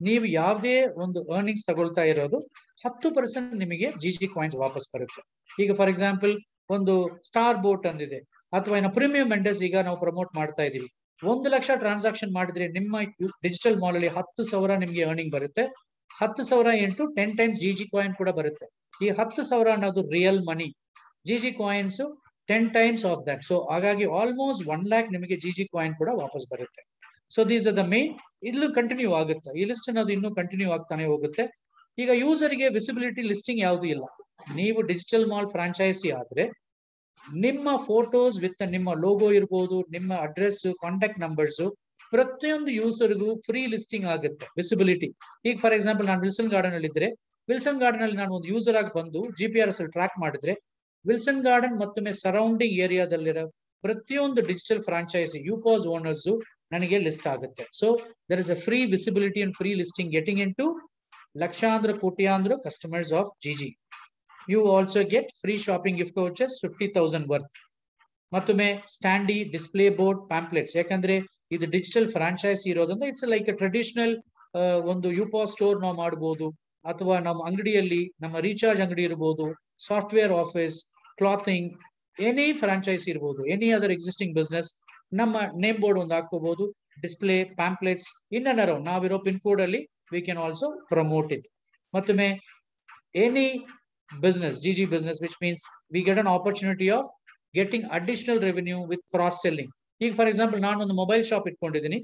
ನೀವು ಯಾವುದೇ ಒಂದು ಅರ್ನಿಂಗ್ಸ್ ತಗೊಳ್ತಾ ಇರೋದು 10% ನಿಮಗೆ ಜಿಜಿ ಕಾಯಿನ್ಸ್ ವಾಪಸ್ ಬರುತ್ತೆ. ಈಗ ಫಾರ್ ಎಕ್ಸಾಂಪಲ್ ಒಂದು ಸ್ಟಾರ್ ಬೋಟ್ ಅಂದಿದೆ, ಅಥವಾ ಏನೋ ಪ್ರೀಮಿಯಂ ವೆಂಡರ್ಸ್ ಈಗ ನಾವು ಪ್ರಮೋಟ್ ಮಾಡ್ತಾ ಇದೀವಿ. 1 ಲಕ್ಷ ಟ್ರಾನ್ಸಾಕ್ಷನ್ ಮಾಡಿದ್ರೆ ನಿಮ್ಮ ಡಿಜಿಟಲ್ ಮಾಲ್ ಅಲ್ಲಿ 10,000 ನಿಮಗೆ ಅರ್ನಿಂಗ್ ಬರುತ್ತೆ. 10,000 ಇಂಟು 10 ಟೈಮ್ಸ್ ಜಿಜಿ ಕಾಯಿನ್ ಕೂಡ ಬರುತ್ತೆ. ಈ 10,000 ಅನ್ನೋದು real money. GG coins 10 times of that. So ಹಾಗಾಗಿ ಆಲ್ಮೋಸ್ಟ್ 1 lakh ನಿಮಗೆ ಜಿಜಿ ಕಾಯಿನ್ ಕೂಡ ವಾಪಸ್ ಬರುತ್ತೆ. So these are the main. ಇಲ್ಲೂ ಕಂಟಿನ್ಯೂ ಆಗುತ್ತೆ, ಈ ಲಿಸ್ಟ್ ಅನ್ನೋದು ಇನ್ನೂ ಕಂಟಿನ್ಯೂ ಆಗ್ತಾನೆ ಹೋಗುತ್ತೆ. ಈಗ ಯೂಸರ್ಗೆ ವಿಸಿಬಿಲಿಟಿ ಲಿಸ್ಟಿಂಗ್ ಯಾವುದು ಇಲ್ಲ. ನೀವು ಡಿಜಿಟಲ್ ಮಾಲ್ ಫ್ರಾಂಚೈಸಿ ಆದ್ರೆ ನಿಮ್ಮ ಫೋಟೋಸ್ ವಿತ್ ನಿಮ್ಮ ಲೋಗೋ ಇರ್ಬೋದು, ನಿಮ್ಮ ಅಡ್ರೆಸ್, ಕಾಂಟ್ಯಾಕ್ಟ್ ನಂಬರ್ಸ್ ಪ್ರತಿಯೊಂದು ಯೂಸರ್ಗೂ ಫ್ರೀ ಲಿಸ್ಟಿಂಗ್ ಆಗುತ್ತೆ, ವಿಸಿಬಿಲಿಟಿ. ಈಗ ಫಾರ್ ಎಕ್ಸಾಂಪಲ್ ನಾನು ವಿಲ್ಸನ್ ಗಾರ್ಡನ್ ಅಲ್ಲಿ ಇದ್ರೆ, ವಿಲ್ಸನ್ ಗಾರ್ಡನ್ ಅಲ್ಲಿ ನಾನು ಒಂದು ಯೂಸರ್ ಆಗಿ ಬಂದು GPS ಅಲ್ಲಿ ಟ್ರ್ಯಾಕ್ ಮಾಡಿದ್ರೆ, ವಿಲ್ಸನ್ ಗಾರ್ಡನ್ ಮತ್ತೊಮ್ಮೆ ಸರೌಂಡಿಂಗ್ ಏರಿಯಾದಲ್ಲಿರೋ ಪ್ರತಿಯೊಂದು ಡಿಜಿಟಲ್ ಫ್ರಾಂಚೈಸಿ ಯುಪಾಸ್ ಓನರ್ಸ್ ನನಗೆ ಲಿಸ್ಟ್ ಆಗುತ್ತೆ. So there is a free visibility and free listing getting into ಲಕ್ಷಾಂತರ ಕೋಟ್ಯಾಂತರ customers of GG. You also get free shopping gift vouchers 50,000 worth. ಮತ್ತೊಮ್ಮೆ ಸ್ಟ್ಯಾಂಡಿ, ಡಿಸ್ಪ್ಲೇ ಬೋರ್ಡ್, ಪ್ಯಾಂಪ್ಲೆಟ್ಸ್. ಯಾಕಂದ್ರೆ ಇದು digital franchise ಇರೋದ್ರಿಂದ it's like traditional ಒಂದು ಯುಪಾಸ್ store ನಾವು ಮಾಡಬಹುದು, ಅಥವಾ ನಮ್ಮ ಅಂಗಡಿಯಲ್ಲಿ ನಮ್ಮ ರೀಚಾರ್ಜ್ ಅಂಗಡಿ ಇರಬಹುದು, software office, clothing, any franchisee ಇರಬಹುದು, ಎನಿ ಅದರ್ ಎಕ್ಸಿಸ್ಟಿಂಗ್ ಬಿಸ್ನೆಸ್, ನಮ್ಮ ನೇಮ್ ಬೋರ್ಡ್ ಒಂದು ಹಾಕೋಬಹುದು, display, pamphlets, in and around ನಾವಿರೋ ಪಿನ್ ಕೋಡ್ ಅಲ್ಲಿ we can also promote it. ಮತ್ತೊಮ್ಮೆ any business, GG business, which means we get an opportunity of getting additional revenue with cross selling. ಈಗ for example ನಾನು ಒಂದು mobile shop ಇಟ್ಕೊಂಡಿದ್ದೀನಿ,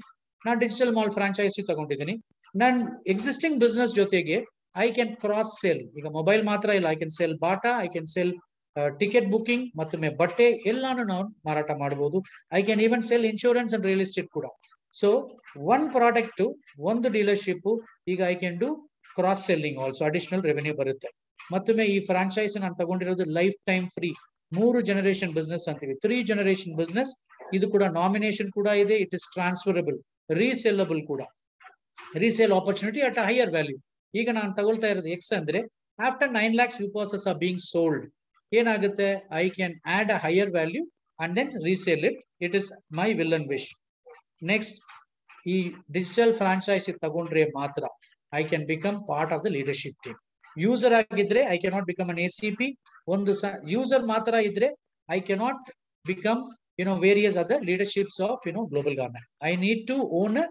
ನಾನು digital mall franchise ತಗೊಂಡಿದ್ದೀನಿ, ನಾನು existing business ಜೊತೆಗೆ I can cross cell. ಈಗ ಮೊಬೈಲ್ ಮಾತ್ರ ಇಲ್ಲ, I can cell Bata, I can cell ticket booking, ಮತ್ತೊಮ್ಮೆ ಬಟ್ಟೆ ಎಲ್ಲಾನು ನಾವು ಮಾರಾಟ ಮಾಡಬಹುದು. I can even cell insurance and real estate ಕೂಡ. ಸೊ ಒನ್ ಪ್ರಾಡಕ್ಟ್, ಒಂದು ಡೀಲರ್ಶಿಪ್, ಈಗ I can do cross selling also, additional revenue ಬರುತ್ತೆ. ಮತ್ತೊಮ್ಮೆ ಈ ಫ್ರಾಂಚೈಸ್ ನಾನು ತಗೊಂಡಿರೋದು life time free, 3 generation business ಅಂತೀವಿ, 3 ಜನರೇಷನ್ ಬಿಸ್ನೆಸ್. ಇದು ಕೂಡ ನಾಮಿನೇಷನ್ ಕೂಡ ಇದೆ, ಇಟ್ ಇಸ್ ಟ್ರಾನ್ಸ್ಫರಬಲ್, ರೀಸೆಲ್ಲಬಲ್ ಕೂಡ, resale opportunity at a higher value. ಈಗ ನಾನು ತಗೊಳ್ತಾ ಇರೋದು ಎಕ್ಸ್ ಅಂದ್ರೆ after 9 lakhs UPASs are being sold, ಏನಾಗುತ್ತೆ, I can add a higher value and then resale it. It is my will and wish. Next, ಈ digital franchisee ತಗೊಂಡ್ರೆ ಮಾತ್ರ I can become part of the leadership team. User ಆಗಿದ್ರೆ I cannot become an ACP. ಒಂದು user ಮಾತ್ರ ಇದ್ರೆ I cannot become various other ಲೀಡರ್ಶಿಪ್ಸ್ of global government. I need to own a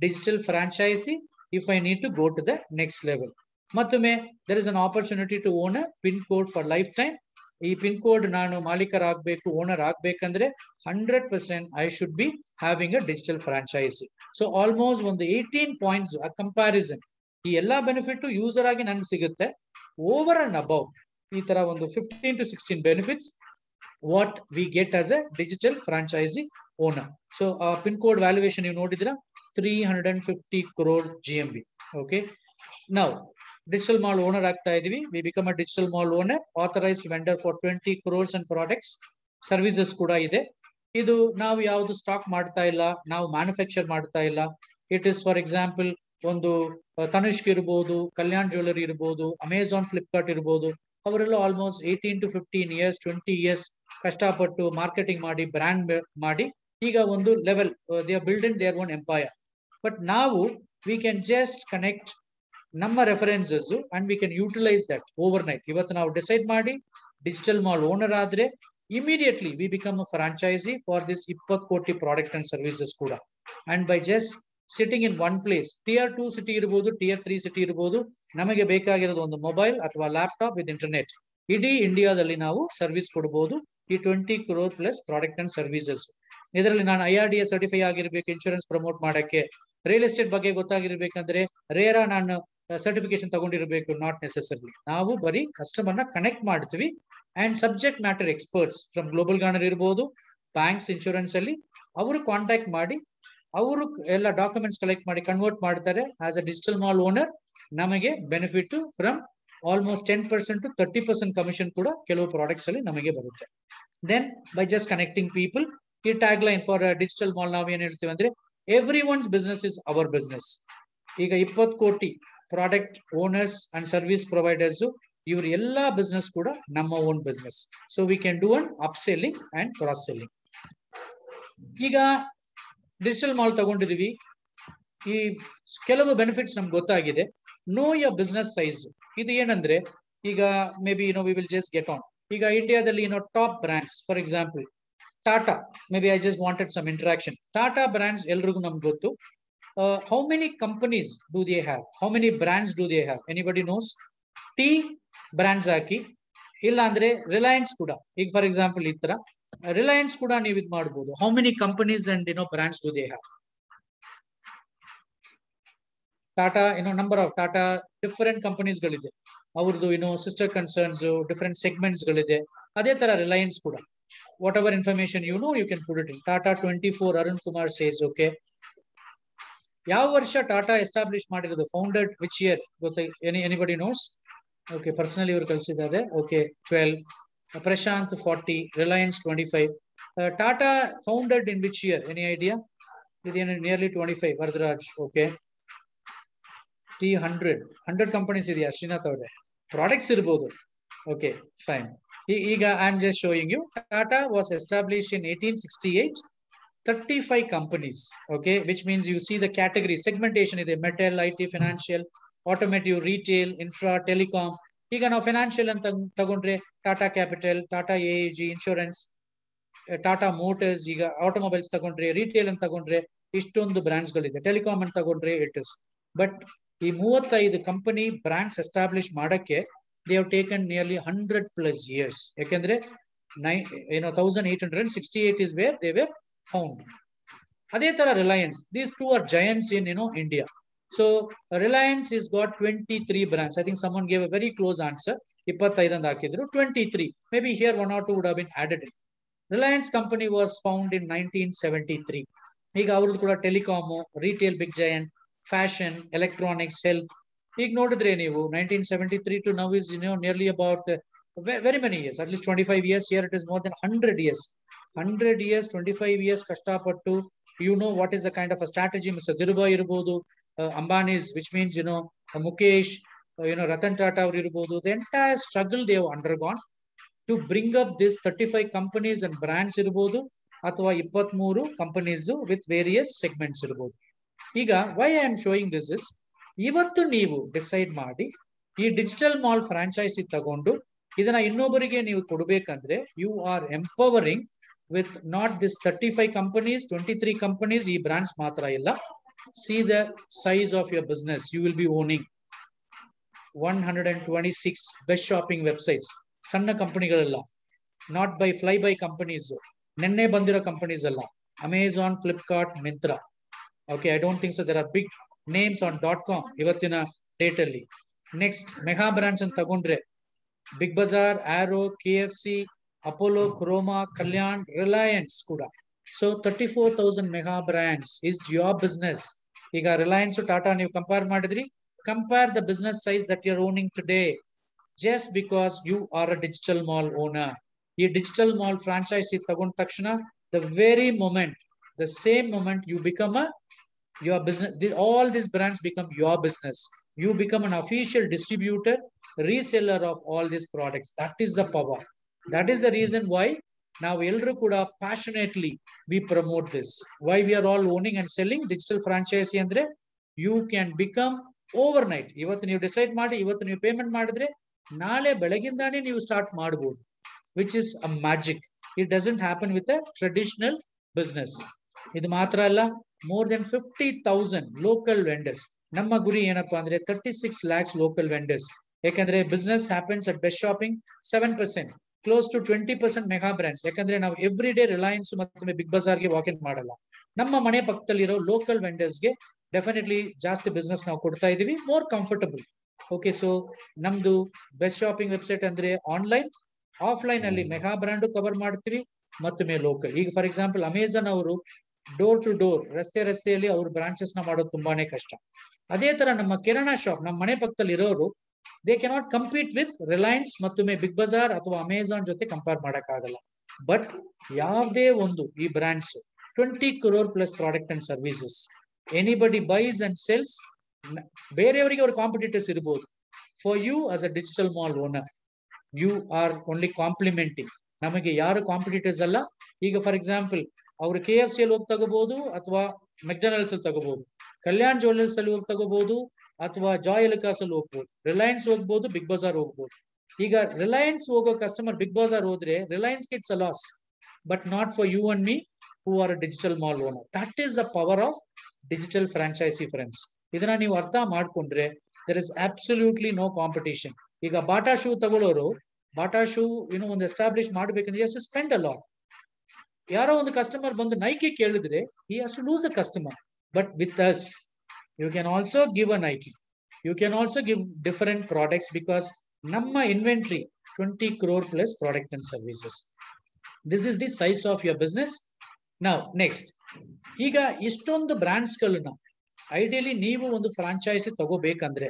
digital franchisee if I need to go to the next level. ಮತ್ತೊಮ್ಮೆ there is an opportunity to own a pin code for lifetime. ಈ pin code ನಾನು ಮಾಲೀಕರಾಗಬೇಕು, owner ಆಗ್ಬೇಕಂದ್ರೆ 100% I should be having a digital franchisee. So almost ಒಂದು 18 points comparison. ಈ ಎಲ್ಲಾ benefit user ಆಗಿ ನನ್ಗೆ ಸಿಗುತ್ತೆ. ಓವರ್ ಅಂಡ್ ಅಬೌವ್ ಈ ತರ ಒಂದು 15 to 16 benefits what we get as a digital franchisee owner. So pin code valuation ನೀವು ನೋಡಿದ್ರ 350 crore GMB. ಓಕೆ, ನಾವು ಡಿಜಿಟಲ್ ಮಾಲ್ ಓನರ್ ಆಗ್ತಾ ಇದೀವಿ. We become a digital mall owner, authorised vendor for 20 crores and products, services ಕೂಡ ಇದೆ. ಇದು ನಾವು ಯಾವುದು ಸ್ಟಾಕ್ ಮಾಡ್ತಾ ಇಲ್ಲ, ನಾವು ಮ್ಯಾನುಫ್ಯಾಕ್ಚರ್ ಮಾಡ್ತಾ ಇಲ್ಲ. ಇಟ್ ಇಸ್ ಫಾರ್ ಎಕ್ಸಾಂಪಲ್ ಒಂದು ತನಿಷ್ಕ್ ಇರ್ಬೋದು, ಕಲ್ಯಾಣ್ ಜ್ಯುವೆಲರಿ ಇರ್ಬೋದು, ಅಮೆಝಾನ್, ಫ್ಲಿಪ್ಕಾರ್ಟ್ ಇರ್ಬೋದು. ಅವರೆಲ್ಲ ಆಲ್ಮೋಸ್ಟ್ 18 to 15 years 20 years ಕಷ್ಟಪಟ್ಟು ಮಾರ್ಕೆಟಿಂಗ್ ಮಾಡಿ, ಬ್ರ್ಯಾಂಡ್ ಮಾಡಿ, ಈಗ ಒಂದು level they are build in their own empire. But ನಾವು ವಿ ಕ್ಯಾನ್ ಜಸ್ಟ್ ಕನೆಕ್ಟ್ ನಮ್ಮ references and we can utilise that overnight. ಇವತ್ತು ನಾವು ಡಿಸೈಡ್ ಮಾಡಿ ಡಿಜಿಟಲ್ ಮಾಲ್ ಓನರ್ ಆದ್ರೆ immediately we become a franchisee for this 20 ಕೋಟಿ product and services ಕೂಡ. And by just sitting in one place, Tier 2 city ಇರ್ಬೋದು, Tier 3 city ಇರ್ಬೋದು, ನಮಗೆ ಬೇಕಾಗಿರೋದು ಒಂದು ಮೊಬೈಲ್ ಅಥವಾ ಲ್ಯಾಪ್ಟಾಪ್ ವಿತ್ ಇಂಟರ್ನೆಟ್. ಇಡೀ ಇಂಡಿಯಾದಲ್ಲಿ ನಾವು ಸರ್ವಿಸ್ ಕೊಡಬಹುದು ಈ 20 crore plus product and services. ಇದರಲ್ಲಿ ನಾನು IRDA ಸರ್ಟಿಫೈ ಆಗಿರ್ಬೇಕು ಇನ್ಶೂರೆನ್ಸ್ ಪ್ರಮೋಟ್ ಮಾಡಕ್ಕೆ, ರಿಯಲ್ ಎಸ್ಟೇಟ್ ಬಗ್ಗೆ ಗೊತ್ತಾಗಿರ್ಬೇಕಂದ್ರೆ ರೇರಾ ನಾನು ಸರ್ಟಿಫಿಕೇಶನ್ ತಗೊಂಡಿರ್ಬೇಕು, ನಾಟ್ ನೆಸೆಸರಿ. ನಾವು ಬರೀ ಕಸ್ಟಮರ್ ನ ಕನೆಕ್ಟ್ ಮಾಡ್ತೀವಿ and subject matter experts from Global Garner ಇರ್ಬೋದು, ಬ್ಯಾಂಕ್ಸ್, ಇನ್ಶೂರೆನ್ಸ್ ಅಲ್ಲಿ ಅವರು ಕಾಂಟ್ಯಾಕ್ಟ್ ಮಾಡಿ ಅವರು ಎಲ್ಲ ಡಾಕ್ಯುಮೆಂಟ್ಸ್ ಕಲೆಕ್ಟ್ ಮಾಡಿ ಕನ್ವರ್ಟ್ ಮಾಡ್ತಾರೆ. As a digital mall owner ನಮಗೆ benefit from almost 10% to 30% commission ಕೂಡ ಕೆಲವು ಪ್ರಾಡಕ್ಟ್ಸ್ ಅಲ್ಲಿ ನಮಗೆ ಬರುತ್ತೆ. Then by just connecting people, ಈ tagline for digital mall ನಾವು ಏನ್ ಹೇಳ್ತೀವಿ ಅಂದ್ರೆ everyone's business is our business. ಈಗ 20 ಕೋಟಿ product owners and service providers, ಇವ್ರ ಎಲ್ಲಾ ಬಿಸ್ನೆಸ್ ಕೂಡ ನಮ್ಮ own business. So we can do an upselling and cross selling. ಈಗ ಡಿಜಿಟಲ್ ಮಾಲ್ ತಗೊಂಡಿದೀವಿ, ಈ ಕೆಲವು ಬೆನಿಫಿಟ್ಸ್ ನಮ್ಗೆ ಗೊತ್ತಾಗಿದೆ. Know your business size. ಇದು ಏನಂದ್ರೆ ಈಗ maybe we will just get on. ಈಗ ಇಂಡಿಯಾದಲ್ಲಿ top brands, for example Tata, maybe I just wanted some interaction. Tata brands ಎಲ್ರಿಗೂ ನಮ್ಗೆ ಗೊತ್ತು. How many companies do they have, how many brands do they have, anybody knows? T brands ಹಾಕಿ, ಇಲ್ಲ ಅಂದ್ರೆ ರಿಲಯನ್ಸ್ ಕೂಡ. ಈಗ ಫಾರ್ ಎಕ್ಸಾಂಪಲ್ ಈ ತರ ರಿಲಯನ್ಸ್ ಕೂಡ ನೀವು ಇದು ಮಾಡಬಹುದು. How many companies and brands do they have? Tata number of Tata different companies ಗಳಿದೆ, ಅವ್ರದ್ದು ಸಿಸ್ಟರ್ ಕನ್ಸರ್ನ್ಸ್, ಡಿಫರೆಂಟ್ ಸೆಗ್ಮೆಂಟ್ಸ್ ಗಳಿದೆ. ಅದೇ ತರ ರಿಲಯನ್ಸ್ ಕೂಡ. Whatever information you can put it in. Tata 24 Arun Kumar says, okay, ಯಾವ ವರ್ಷ ಟಾಟಾ ಎಸ್ಟಾಬ್ಲಿಷ್ ಮಾಡಿರೋದು? ಫೌಂಡೆಡ್ ವಿಚ್ ಇಯರ್ ಗೊತ್ತ? Anybody notes? ಓಕೆ, ಪರ್ಸನಲಿ ಇವರು ಕಳಿಸಿದ್ದಾರೆ. Okay, 12. Prashanth 40, Reliance 25. Tata founded in which year? Any idea? ಇದೇನು nearly 25. Varadaraj. Okay. T100 companies ಇದೆಯಾ ಶ್ರೀನಾಥ್ ಅವರೇ? ಪ್ರಾಡಕ್ಟ್ಸ್ ಇರ್ಬೋದು. Okay, fine. ಈಗ I am just showing you. Tata was establish in 1868. 35 companies. Okay, which means you see the category segmentation ಇದೆ. Metal, IT, financial, automotive, retail, infra, telecom. ಈಗ ನಾವು financial ಅಂತ ತಗೊಂಡ್ರೆ Tata capital, Tata AAG, insurance, Tata motors. ಈಗ automobiles ತಗೊಂಡ್ರೆ, retail ಅಂತ ತಗೊಂಡ್ರೆ ಇಷ್ಟೊಂದು ಬ್ರಾಂಡ್ಸ್ ಗಳಿದೆ. ಟೆಲಿಕಾಂ ಅಂತ ತಗೊಂಡ್ರೆ ಇಟ್ ಇಸ್. ಬಟ್ ಈ 35 ಕಂಪನಿ ಬ್ರಾಂಡ್ಸ್ ಎಸ್ಟಾಬ್ಲಿಷ್ ಮಾಡಕ್ಕೆ they have taken nearly 100+ years. ಯಾಕೆಂದ್ರೆ 1868 is where they were found. ಅದೇ ತರ Reliance. These two are giants in India. So Reliance has got 23 brands. I think someone gave a very close answer. 25 ಅಂತ ಹಾಕಿದ್ರು. 23. Maybe here 1 or 2 would have been added in. Reliance company was found in 1973. ಈಗ ಅವ್ರದ್ದು ಕೂಡ telecom, retail big giant, fashion, electronics, health. ಈಗ ನೋಡಿದ್ರೆ ನೀವು 1973 to now is nearly about very many years, at least 25 years. Here it is more than 100 years. 100 years, 25 years ಕಷ್ಟಪಟ್ಟು, what is the kind of a strategy Mr. Dhirubhai irbodu, Ambani's, which means Mukesh, Ratan Tata irbodu, the entire struggle they have undergone to bring up this 35 companies and brands irbodu, ಅಥವಾ 23 companies with various segments irbodu. ಈಗ why I am showing this is, ಇವತ್ತು ನೀವು decide ಮಾಡಿ ಈ digital mall franchise ತಗೊಂಡು ಇದನ್ನ ಇನ್ನೊಬ್ಬರಿಗೆ ನೀವು ಕೊಡಬೇಕಂದ್ರೆ, you are empowering with not this 35 companies, 23 companies, ಈ brands ಮಾತ್ರ ಇಲ್ಲ. See the size of your business. You will be owning 126 best shopping websites. ಸಣ್ಣ ಕಂಪನಿಗಳೆಲ್ಲ, not by fly by companies, ನೆನ್ನೆ ಬಂದಿರೋ ಕಂಪನೀಸ್ ಅಲ್ಲ. Amazon, Flipkart, Myntra. Okay, I don't think so there are big names on .com ಇವತ್ತಿನ date ಅಲ್ಲಿ. Next mega brands ಅಂತ ತಗೊಂಡ್ರೆ Big Bazaar, Arrow, KFC, Apollo, Croma, Kalyan, Reliance ಕೂಡ. So 34,000 mega brands is your business. ಈಗ ರಿಲಯನ್ಸ್, ಟಾಟಾ ನೀವು ಕಂಪೇರ್ ಮಾಡಿದ್ರಿ, compare the business size that you are owning today, just because you are a digital mall owner. ಈ digital mall franchisee ತಗೊಂಡ ತಕ್ಷಣ the very moment, the same moment you become your business, all these brands become your business. You become an official distributor, reseller of all these products. That is the power. That is the reason why now ellaru kuda passionately we promote this. Why we are all owning and selling digital franchise andre, you can become overnight. Ivattu ನೀವು decide ಮಾಡಿ, ಇವತ್ತು ನೀವು payment ಮಾಡಿದ್ರೆ ನಾಳೆ ಬೆಳಗಿಂದಾನೇ ನೀವು start ಮಾಡಬಹುದು, which is a magic. It doesn't happen with a traditional business. ಇದು ಮಾತ್ರ ಅಲ್ಲ, more than 50,000 local vendors. ನಮ್ಮ ಗುರಿ ಏನಪ್ಪಾ ಅಂದ್ರೆ 36 lakhs local vendors. ಯಾಕಂದ್ರೆ business happens at best shopping 7%, close to 20% mega brands. ಯಾಕಂದ್ರೆ ನಾವು ಎವ್ರಿ ಡೇ ರಿಲಯನ್ಸ್ ಮತ್ತೆ ಬಿಗ್ ಬಜಾರ್ಗೆ ವಾಕ್ ಇನ್ ಮಾಡಲ್ಲ. ನಮ್ಮ ಮನೆ ಪಕ್ಕದಲ್ಲಿರೋ ಲೋಕಲ್ ವೆಂಡರ್ಸ್ಗೆ ಡೆಫಿನೆಟ್ಲಿ ಜಾಸ್ತಿ ಬಿಸ್ನೆಸ್ ನಾವು ಕೊಡ್ತಾ ಇದೀವಿ, ಮೋರ್ ಕಂಫರ್ಟಬಲ್. ಓಕೆ, ಸೊ ನಮ್ದು ಬೆಸ್ಟ್ ಶಾಪಿಂಗ್ ವೆಬ್ಸೈಟ್ ಅಂದ್ರೆ ಆನ್ಲೈನ್, ಆಫ್ಲೈನ್ ಅಲ್ಲಿ ಮೆಗಾ ಬ್ರಾಂಡ್ ಕವರ್ ಮಾಡ್ತೀವಿ, ಮತ್ತೊಮ್ಮೆ ಲೋಕಲ್. ಈಗ ಫಾರ್ ಎಕ್ಸಾಂಪಲ್ ಅಮೆಜಾನ್ ಅವರು ಡೋರ್ ಟು ಡೋರ್, ರಸ್ತೆಯಲ್ಲಿ ಅವ್ರ ಬ್ರಾಂಚಸ್ ನ ಮಾಡೋದು ತುಂಬಾನೇ ಕಷ್ಟ. ಅದೇ ತರ ನಮ್ಮ ಕಿರಾಣಾ ಶಾಪ್ ನಮ್ಮ ಮನೆ ಪಕ್ಕದಲ್ಲಿ ಇರೋರು, they cannot compete with Reliance ಮತ್ತೊಮ್ಮೆ ಬಿಗ್ ಬಜಾರ್ ಅಥವಾ ಅಮೆಜಾನ್ ಜೊತೆ ಕಂಪೇರ್ ಮಾಡಕ್ ಆಗಲ್ಲ. ಬಟ್ ಯಾವುದೇ ಒಂದು ಈ brands 20 crore plus product and services, anybody buys and sells. ಬೇರೆಯವರಿಗೆ ಅವ್ರ ಕಾಂಪಿಟೇಟರ್ಸ್ ಇರಬಹುದು. For you as a digital mall owner, you are only complementing. ನಮಗೆ ಯಾರು ಕಾಂಪಿಟೇಟರ್ಸ್ ಅಲ್ಲ. ಈಗ ಫಾರ್ ಎಕ್ಸಾಂಪಲ್ ಅವರು KFC ಅಲ್ಲಿ ಹೋಗಿ ತಗೋಬಹುದು, ಅಥವಾ ಮೆಕ್ಡೊನಾಲ್ಡ್ಸ್ ಅಲ್ಲಿ ತಗೋಬಹುದು, ಕಲ್ಯಾಣ್ ಜ್ಯುವೆಲ್ಲರ್ಸ್ ಅಲ್ಲಿ ಹೋಗಿ ತಗೋಬಹುದು, ಅಥವಾ ಜಾಯ್ ಎಲುಕಾಸ್ ಅಲ್ಲಿ ಹೋಗ್ಬೋದು, ರಿಲಯನ್ಸ್ ಹೋಗ್ಬೋದು, ಬಿಗ್ ಬಜಾರ್ ಹೋಗ್ಬೋದು. ಈಗ ರಿಲಯನ್ಸ್ ಹೋಗೋ ಕಸ್ಟಮರ್ ಬಿಗ್ ಬಜಾರ್ ಹೋದ್ರೆ Reliance it's a loss, but not for you and me who are a digital mall owner. That is the power of digital franchisee friends. ಇದನ್ನ ನೀವು ಅರ್ಥ ಮಾಡ್ಕೊಂಡ್ರೆ there is absolutely no competition. ಈಗ Bata shoe ತಗೊಳ್ಳೋರು, Bata shoe ಒಂದು establish ಮಾಡ್ಬೇಕಂದ್ರೆ just spend a lot. ಯಾರೋ ಒಂದು customer ಬಂದು ನೈಕಿ ಕೇಳಿದ್ರೆ he has to lose a customer. But with us, you can also give a Nike. You can also give different products because ನಮ್ಮ inventory 20 crore plus product and services. This is the size of your business. Now next, ಈಗ ಇಷ್ಟೊಂದು brands ಗಳನ್ನ ideally ನೀವು ಒಂದು franchisee ತಗೋಬೇಕಂದ್ರೆ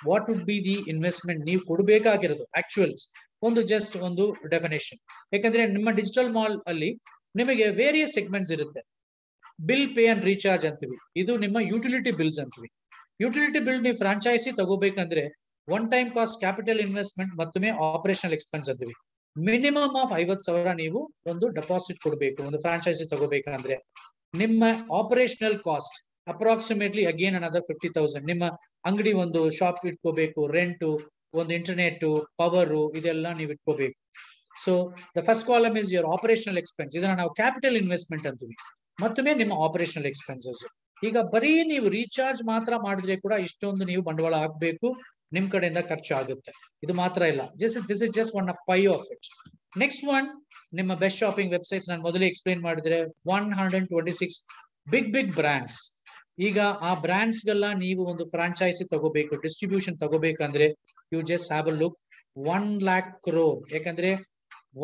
what would be the investment ನೀವು ಕೊಡಬೇಕಾಗಿರೋದು ಆಕ್ಚುಯಲ್ಸ್ ಒಂದು ಜಸ್ಟ್ ಒಂದು ಡೆಫಿನೇಷನ್. ಯಾಕಂದ್ರೆ ನಿಮ್ಮ ಡಿಜಿಟಲ್ ಮಾಲ್ ಅಲ್ಲಿ ನಿಮಗೆ ವೇರಿಯಸ್ ಸೆಗ್ಮೆಂಟ್ಸ್ ಇರುತ್ತೆ. ಬಿಲ್ ಪೇ ಅಂಡ್ ರೀಚಾರ್ಜ್ ಅಂತೀವಿ, ಇದು ನಿಮ್ಮ ಯುಟಿಲಿಟಿ ಬಿಲ್ಸ್ ಅಂತೀವಿ. ಯುಟಿಲಿಟಿ ಬಿಲ್ ನೀವು ಫ್ರಾಂಚೈಸಿ ತಗೋಬೇಕಂದ್ರೆ one time cost, capital investment ಮತ್ತೊಮ್ಮೆ ಆಪರೇಷನಲ್ ಎಕ್ಸ್ಪೆನ್ಸ್ ಅಂತೀವಿ. ಮಿನಿಮಮ್ ಆಫ್ 50,000 ನೀವು ಒಂದು ಡೆಪಾಸಿಟ್ ಕೊಡಬೇಕು ಒಂದು ಫ್ರಾಂಚೈಸಿ ತಗೋಬೇಕಂದ್ರೆ. ನಿಮ್ಮ operational cost approximately again another 50,000. ನಿಮ್ಮ ಅಂಗಡಿ ಒಂದು ಶಾಪ್ ಇಟ್ಕೋಬೇಕು, ರೆಂಟು, ಒಂದು ಇಂಟರ್ನೆಟ್, ಪವರು, ಇದೆಲ್ಲ ನೀವು ಇಟ್ಕೋಬೇಕು. So the first column is your operational expense, ಇದನ್ನ ನಾವು ಕ್ಯಾಪಿಟಲ್ ಇನ್ವೆಸ್ಟ್ಮೆಂಟ್ ಅಂತೀವಿ. ಮತ್ತೊಮ್ಮೆ ನಿಮ್ಮ ಆಪರೇಷನಲ್ ಎಕ್ಸ್ಪೆನ್ಸಸ್. ಈಗ ಬರೀ ನೀವು ರೀಚಾರ್ಜ್ ಮಾತ್ರ ಮಾಡಿದ್ರೆ ಕೂಡ ಇಷ್ಟೊಂದು ನೀವು ಬಂಡವಾಳ ಹಾಕ್ಬೇಕು, ನಿಮ್ ಕಡೆಯಿಂದ ಖರ್ಚು ಆಗುತ್ತೆ. ಇದು ಮಾತ್ರ ಇಲ್ಲ, this is just one pie of it. Next one, ನಿಮ್ಮ ಬೆಸ್ಟ್ ಶಾಪಿಂಗ್ ವೆಬ್ಸೈಟ್ಸ್ ನಾನು ಮೊದಲೇ ಎಕ್ಸ್ಪ್ಲೈನ್ ಮಾಡಿದ್ರೆ 126 ಬಿಗ್ ಬ್ರ್ಯಾಂಡ್ಸ್. ಈಗ ಆ ಬ್ರ್ಯಾಂಡ್ಸ್ ಗೆಲ್ಲ ನೀವು ಒಂದು ಫ್ರಾಂಚೈಸಿ ತಗೋಬೇಕು, ಡಿಸ್ಟ್ರಿಬ್ಯೂಷನ್ ತಗೋಬೇಕಂದ್ರೆ you just have a look 1 lakh crore. ಯಾಕಂದ್ರೆ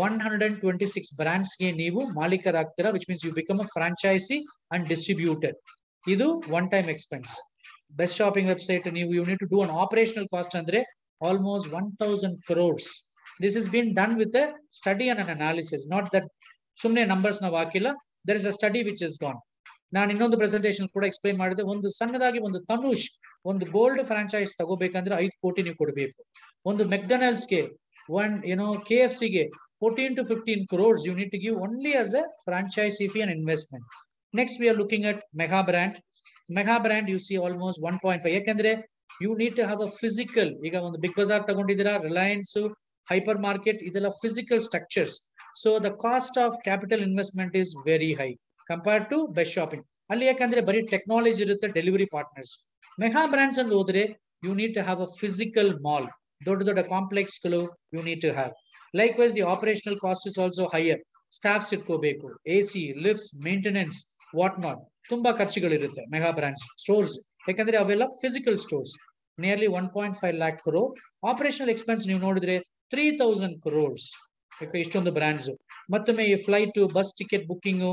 126 ಬ್ರ್ಯಾಂಡ್ಸ್ ಗೆ ನೀವು ಮಾಲೀಕರಾಗ್ತೀರಾ, which means you become a franchisee and distributor. ಇದು one time expense. Best shopping website ನೀವು you need to do an operational cost ಅಂದ್ರೆ almost 1,000 crores. This has been done with a study and an analysis, not that ಸುಮ್ಮನೆ numbers ನಾವು ಹಾಕಿಲ್ಲ. there is a study which is gone. ನಾನು ಇನ್ನೊಂದು presentation ಕೂಡ explain ಮಾಡಿದೆ. ಒಂದು ಸಣ್ಣದಾಗಿ ಒಂದು ತನುಷ್ ಒಂದು ಗೋಲ್ಡ್ ಫ್ರಾಂಚೈಸ್ ತಗೋಬೇಕಂದ್ರೆ 5 ಕೋಟಿ ನೀವು ಕೊಡಬೇಕು. ಒಂದು ಮೆಕ್ಡೊನಾಲ್ಡ್ಸ್ಗೆ, KFC ಗೆ 14 to 15 crores you need to give only as a franchisee fee and investment. Next we are looking at mega brand you see almost 1.5. ಯಾಕಂದ್ರೆ you need to have a physical, ಈಗ ಒಂದು ಬಿಗ್ ಬಜಾರ್ ತಗೊಂಡಿದ್ದೀರಾ, Reliance, hypermarket, ಇದೆಲ್ಲ physical structures. So the cost of capital investment is very high compared to best shopping. ಅಲ್ಲಿ ಯಾಕಂದ್ರೆ ಬರೀ technology ಇರುತ್ತೆ, delivery partners. Mega brands ಅಂತ ಹೋದ್ರೆ you need to have a physical mall, ದೊಡ್ಡ ಕಾಂಪ್ಲೆಕ್ಸ್ ಗಳು you need to have. Likewise the operational cost is also higher. Staffs ಇಟ್ಕೋಬೇಕು, AC, lifts, maintenance, what not, ತುಂಬಾ ಖರ್ಚುಗಳಿರುತ್ತೆ mega brands stores. ಯಾಕಂದ್ರೆ ಅವೆಲ್ಲ physical stores. Nearly 1.5 lakh crore. Operational expense ನೀವು ನೋಡಿದ್ರೆ 3,000 crores. ಇಷ್ಟೊಂದು ಬ್ರಾಂಡ್ಸ್. ಮತ್ತೊಮ್ಮೆ ಈ ಫ್ಲೈಟ್, ಬಸ್ ಟಿಕೆಟ್ ಬುಕ್ಕಿಂಗ್,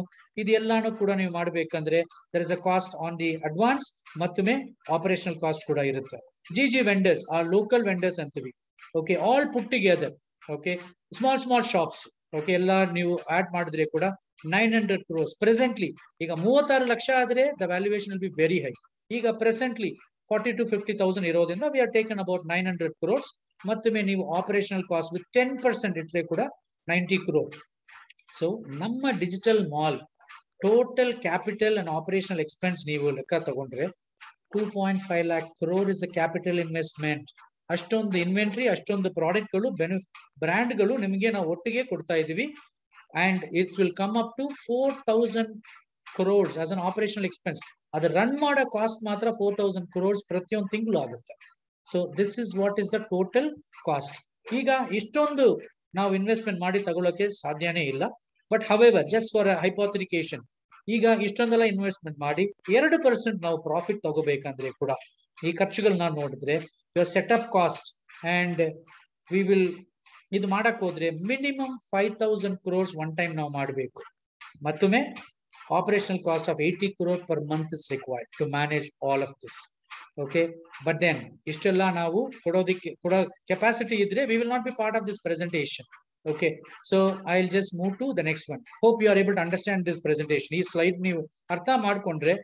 ಇದೆಲ್ಲಾನು ಕೂಡ ನೀವು ಮಾಡಬೇಕಂದ್ರೆ there is a cost on the advance, ಮತ್ತೊಮ್ಮೆ ಆಪರೇಷನಲ್ ಕಾಸ್ಟ್ ಕೂಡ ಇರುತ್ತೆ. GG vendors are local vendors ಅಂತೀವಿ. Okay, all put together. Okay, small shops. Okay, ಎಲ್ಲ ನೀವು ಆಡ್ ಮಾಡಿದ್ರೆ ಕೂಡ 900 crores. ಪ್ರೆಸೆಂಟ್ಲಿ ಈಗ 36 ಲಕ್ಷ ಆದ್ರೆ the valuation will be very high. ಈಗ ಪ್ರೆಸೆಂಟ್ಲಿ 40 to 50,000 ಇರೋದ್ರಿಂದ we are taken about 900 crores. ಮತ್ತೊಮ್ಮೆ ನೀವು ಆಪರೇಷನಲ್ ಕಾಸ್ಟ್ ವಿತ್ 10% ಇಟ್ಟರೆ ಕೂಡ 90 crore. ಸೊ ನಮ್ಮ digital mall total capital and operational expense ನೀವು ಲೆಕ್ಕ ತಗೊಂಡ್ರೆ 2.5 lakh crore is the capital investment. ಅಷ್ಟೊಂದು ಇನ್ವೆಂಟ್ರಿ, ಅಷ್ಟೊಂದು ಪ್ರಾಡಕ್ಟ್ಗಳು, ಬ್ರ್ಯಾಂಡ್ಗಳು ನಿಮಗೆ ನಾವು ಒಟ್ಟಿಗೆ ಕೊಡ್ತಾ ಇದೀವಿ. And it will come up to 4,000 crores as an operational expense. ಅದು ರನ್ ಮಾಡೋ ಕಾಸ್ಟ್ ಮಾತ್ರ 4,000 crores ಪ್ರತಿಯೊಂದು ತಿಂಗಳು ಆಗುತ್ತೆ. So this is what is the total cost. ಈಗ ಇಷ್ಟೊಂದು ನಾವು ಇನ್ವೆಸ್ಟ್ಮೆಂಟ್ ಮಾಡಿ ತಗೊಳ್ಳೋಕೆ ಸಾಧ್ಯನೇ ಇಲ್ಲ. ಬಟ್ ಹವೆವರ್, ಜಸ್ಟ್ ಫಾರ್ ಹೈಪೋಥೆಟಿಕೇಶನ್, ಈಗ ಇಷ್ಟೊಂದೆಲ್ಲ ಇನ್ವೆಸ್ಟ್ಮೆಂಟ್ ಮಾಡಿ 2% ನಾವು ಪ್ರಾಫಿಟ್ ತಗೋಬೇಕಂದ್ರೆ ಕೂಡ ಈ ಖರ್ಚುಗಳನ್ನ ನೋಡಿದ್ರೆ your setup cost and we will ಇದು ಮಾಡಕ್ ಹೋದ್ರೆ ಮಿನಿಮಮ್ 5,000 crores ಒನ್ ಟೈಮ್ ನಾವು ಮಾಡಬೇಕು. ಮತ್ತೊಮ್ಮೆ operational cost of 80 crore per month is required to manage all of this. Okay, but then ಇಷ್ಟೆಲ್ಲ ನಾವು ಕೊಡೋ ಕೆಪಾಸಿಟಿ ಇದ್ರೆ we will not be part of this presentation. Okay, so I'll just move to the next one. Hope you are able to understand this presentation. ಈ slide ನೀವು ಅರ್ಥ ಮಾಡ್ಕೊಂಡ್ರೆ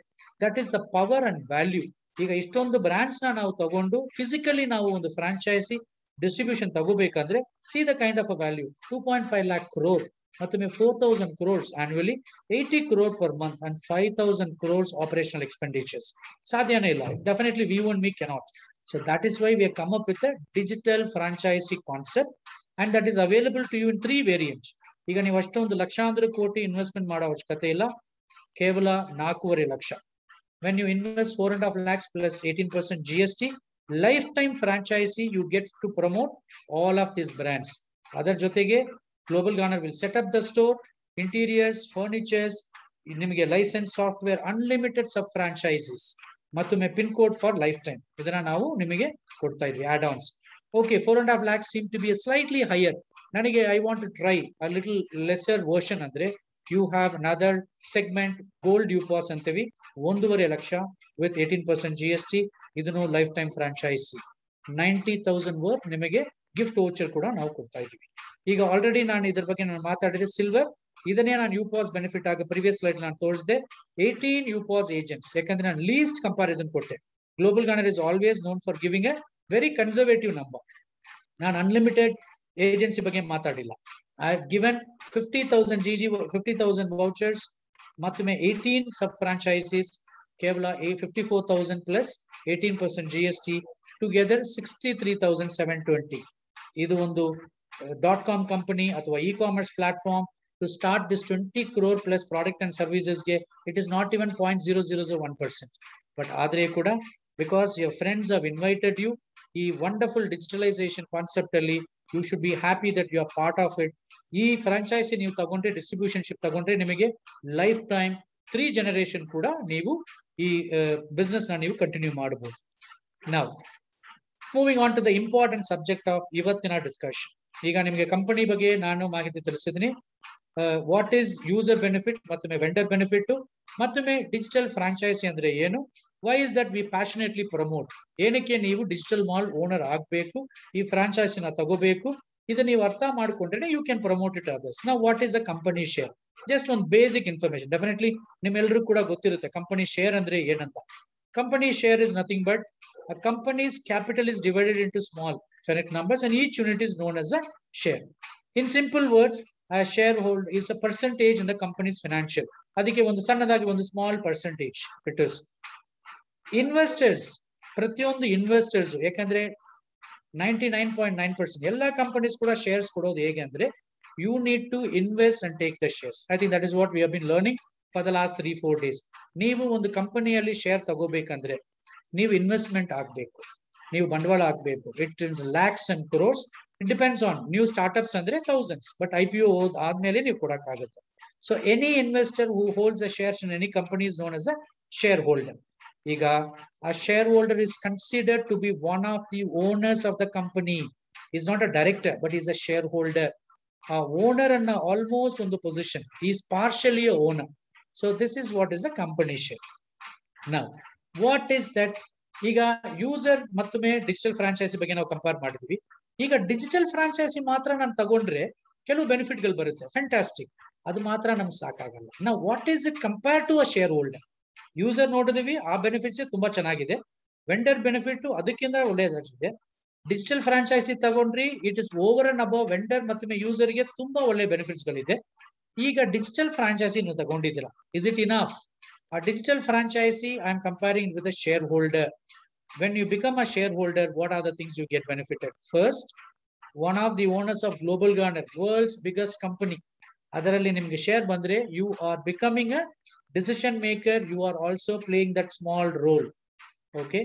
that is the power and value. ಈಗ ಇಷ್ಟೊಂದು brands ನಾವು ತಗೊಂಡು physically ನಾವು ಒಂದು ಫ್ರಾಂಚೈಸಿ ಡಿಸ್ಟ್ರಿಬ್ಯೂಷನ್ ತಗೋಬೇಕಂದ್ರೆ see the kind of a value. 2.5 lakh crore, ಮತ್ತೊಮ್ಮೆ 4,000 crores annually, 80 crore per month and 5,000 crores operational expenditures. ಸಾಧ್ಯನೇ ಇಲ್ಲ. Definitely we won't, we cannot. So that is why we have come up with a digital franchisee concept, and that is available to you in 3 variants. ಈಗ ನೀವು ಅಷ್ಟೊಂದು ಲಕ್ಷಾಂತರ ಕೋಟಿ investment ಮಾಡೋ ಅವಶ್ಯಕತೆ ಇಲ್ಲ, ಕೇವಲ 4.5 lakh. When you invest 4.5 lakhs plus 18% GST, lifetime franchisee you get to promote all of these brands. ಅದರ ಜೊತೆಗೆ Global Garner will set up the store, interiors, furnitures, ನಿಮಗೆ licence, software, unlimited sub franchisees, ಮತ್ತೊಮ್ಮೆ pin code for lifetime. ಇದನ್ನ ನಾವು ನಿಮಗೆ ಕೊಡ್ತಾ ಇದ್ವಿ add ons. Okay, 4.5 lakhs seem to be a slightly higher. ನನಗೆ I want to try a little lesser version ಅಂದ್ರೆ You have another segment, gold UPOS ಅಂತೀವಿ 1.5 ಲಕ್ಷ with 18% GST. ಇದನ್ನು ಲೈಫ್ ಟೈಮ್ ಫ್ರಾಂಚೈಸಿ 90,000 ವರ್ತ್ ನಿಮಗೆ ಗಿಫ್ಟ್ ವೋಚರ್ ಕೂಡ ನಾವು ಕೊಡ್ತಾ ಇದ್ದೀವಿ. ಈಗ ಆಲ್ರೆಡಿ ನಾನು ಇದ್ರ ಬಗ್ಗೆ ನಾನು ಮಾತಾಡಿದೆ ಸಿಲ್ವರ್, ಇದನ್ನೇ ನಾನು UPOS ಬೆನಿಫಿಟ್ ಆಗಿ ಪ್ರೀವಿಯಸ್ ಸ್ಲೈಡ್ ನಾನು ತೋರಿಸಿದೆ. 18 UPOS ಏಜೆಂಟ್ಸ್, ಯಾಕಂದ್ರೆ ನಾನು ಲೀಸ್ಟ್ ಕಂಪಾರಿಸನ್ ಕೊಟ್ಟೆ. Global Garner is always known for giving A very conservative number. ನಾನು ಅನ್ಲಿಮಿಟೆಡ್ ಏಜೆನ್ಸಿ ಬಗ್ಗೆ ಮಾತಾಡಿಲ್ಲ. I have given 50,000 vouchers, ಮತ್ತೊಮ್ಮೆ 18 sub franchises, ಕೇವಲ 54,000 plus 18% GST, together 63,720. ಇದು ಒಂದು .com ಕಂಪನಿ ಅಥವಾ e-commerce platform to start this 20 crore plus product and services ಗೆ it is not even 0.0001%. But ಆದ್ರೆ ಕೂಡ because your friends have invited you, ಈ wonderful digitalization concept ಅಲ್ಲಿ you should be happy that you are part of it. ಈ franchise ನೀವು ತಗೊಂಡ್ರೆ, ಡಿಸ್ಟ್ರಿಬ್ಯೂಷನ್ಶಿಪ್ ತಗೊಂಡ್ರೆ, ನಿಮಗೆ ಲೈಫ್ ಟೈಮ್ 3 ಜನರೇಷನ್ ಕೂಡ ನೀವು ಈ ಬಿಸ್ನೆಸ್ ನ ನೀವು ಕಂಟಿನ್ಯೂ ಮಾಡಬಹುದು. ನಾವು moving on to the important subject of ಇವತ್ತಿನ ಡಿಸ್ಕಷನ್. ಈಗ ನಿಮಗೆ ಕಂಪನಿ ಬಗ್ಗೆ ನಾನು ಮಾಹಿತಿ ತಿಳಿಸಿದ್ದೀನಿ. ವಾಟ್ ಈಸ್ ಯೂಸರ್ ಬೆನಿಫಿಟ್, ಮತ್ತೊಮ್ಮೆ ವೆಂಡರ್ ಬೆನಿಫಿಟ್, ಮತ್ತೊಮ್ಮೆ ಡಿಜಿಟಲ್ ಫ್ರಾಂಚೈಸಿ ಅಂದ್ರೆ ಏನು, why is that we passionately promote, ಏನಕ್ಕೆ ನೀವು ಡಿಜಿಟಲ್ ಮಾಲ್ ಓನರ್ ಆಗಬೇಕು, ಈ ಫ್ರಾಂಚೈಸಿನ ತಗೋಬೇಕು, ಇದನ್ನ ನೀವು ಅರ್ಥ ಮಾಡ್ಕೊಂಡ್ರೆ you can promote it others. ನಾವು what is a company share, just ಒಂದು ಬೇಸಿಕ್ ಇನ್ಫಾರ್ಮೇಶನ್. ಡೆಫಿನೆಟ್ಲಿ ನಿಮ್ಮೆಲ್ಲರೂ ಕೂಡ ಗೊತ್ತಿರುತ್ತೆ ಕಂಪನಿ ಶೇರ್ ಅಂದ್ರೆ ಏನಂತ. Company share is nothing but a company's capital is divided into small finite numbers and each unit is known as a share. In simple words, a shareholder is a percentage in the company's financial. ಅದಕ್ಕೆ ಒಂದು ಸಣ್ಣದಾಗಿ ಒಂದು small percentage it is. Investors, ಪ್ರತಿಯೊಂದು investors, ಯಾಕಂದ್ರೆ 99.9% ಎಲ್ಲ companies ಕೂಡ shares ಕೊಡೋದು ಹೇಗೆ ಅಂದ್ರೆ you need to invest and take the shares. I think that is what we have been learning for the last 3-4 days. ನೀವು ಒಂದು ಕಂಪನಿಯಲ್ಲಿ ಶೇರ್ ತಗೋಬೇಕಂದ್ರೆ ನೀವು ಇನ್ವೆಸ್ಟ್ಮೆಂಟ್ ಆಗಬೇಕು, ನೀವು ಬಂಡವಾಳ ಆಗಬೇಕು. It is lakhs and crores. It depends on, ನೀವು ಸ್ಟಾರ್ಟ್ಅಪ್ಸ್ ಅಂದ್ರೆ ಥೌಸಂಡ್ಸ್, ಬಟ್ IPO ಆದ್ಮೇಲೆ ನೀವು ಕೊಡಕ್ಕಾಗುತ್ತೆ. So any investor who holds a shares in any company is known as a shareholder. ಈಗ a shareholder is considered to be one of the owners of the company. Is not a director, but is a shareholder. A owner and almost on the position. He is partially a owner. So this is what is the company share. Now, what is that? ಈಗ user ಮತ್ತೊಮ್ಮೆ digital franchise ಬಗ್ಗೆ ನಾವು compare ಮಾಡಿದ್ವಿ. ಈಗ digital franchise ಮಾತ್ರ ನಾನು ತಗೊಂಡ್ರೆ ಕೆಲವು ಬೆನಿಫಿಟ್ಗಳು ಬರುತ್ತೆ, ಫ್ಯಾಂಟಾಸ್ಟಿಕ್. ಅದು ಮಾತ್ರ ನಮ್ಗೆ ಸಾಕಾಗಲ್ಲ. ನಾವು what is it compare to a shareholder? User ನೋಡಿದ್ವಿ, ಆ ಬೆನಿಫಿಟ್ಸ್ ತುಂಬಾ ಚೆನ್ನಾಗಿದೆ. ವೆಂಡರ್ ಬೆನಿಫಿಟ್ ಅದಕ್ಕಿಂತ ಒಳ್ಳೆಯದಾಗಿದೆ. ಡಿಜಿಟಲ್ ಫ್ರಾಂಚೈಸಿ ತಗೊಂಡ್ರಿ, it is over and above vendor ಮತ್ತು ಯೂಸರ್ ಗೆ ತುಂಬಾ ಒಳ್ಳೆ ಬೆನಿಫಿಟ್ಸ್ ಗಳಿದೆ. ಈಗ ಡಿಜಿಟಲ್ ಫ್ರಾಂಚೈಸಿ ನೀವು ತಗೊಂಡಿದ್ದೀರಾ, is it enough? A digital franchisee, I am comparing with a shareholder. When you become a shareholder, what are the things you get benefited? First, one of the owners of Global Gunner, world's biggest company. Adaralli nimge share bandre, you are becoming a decision maker. You are also playing that small role. Okay.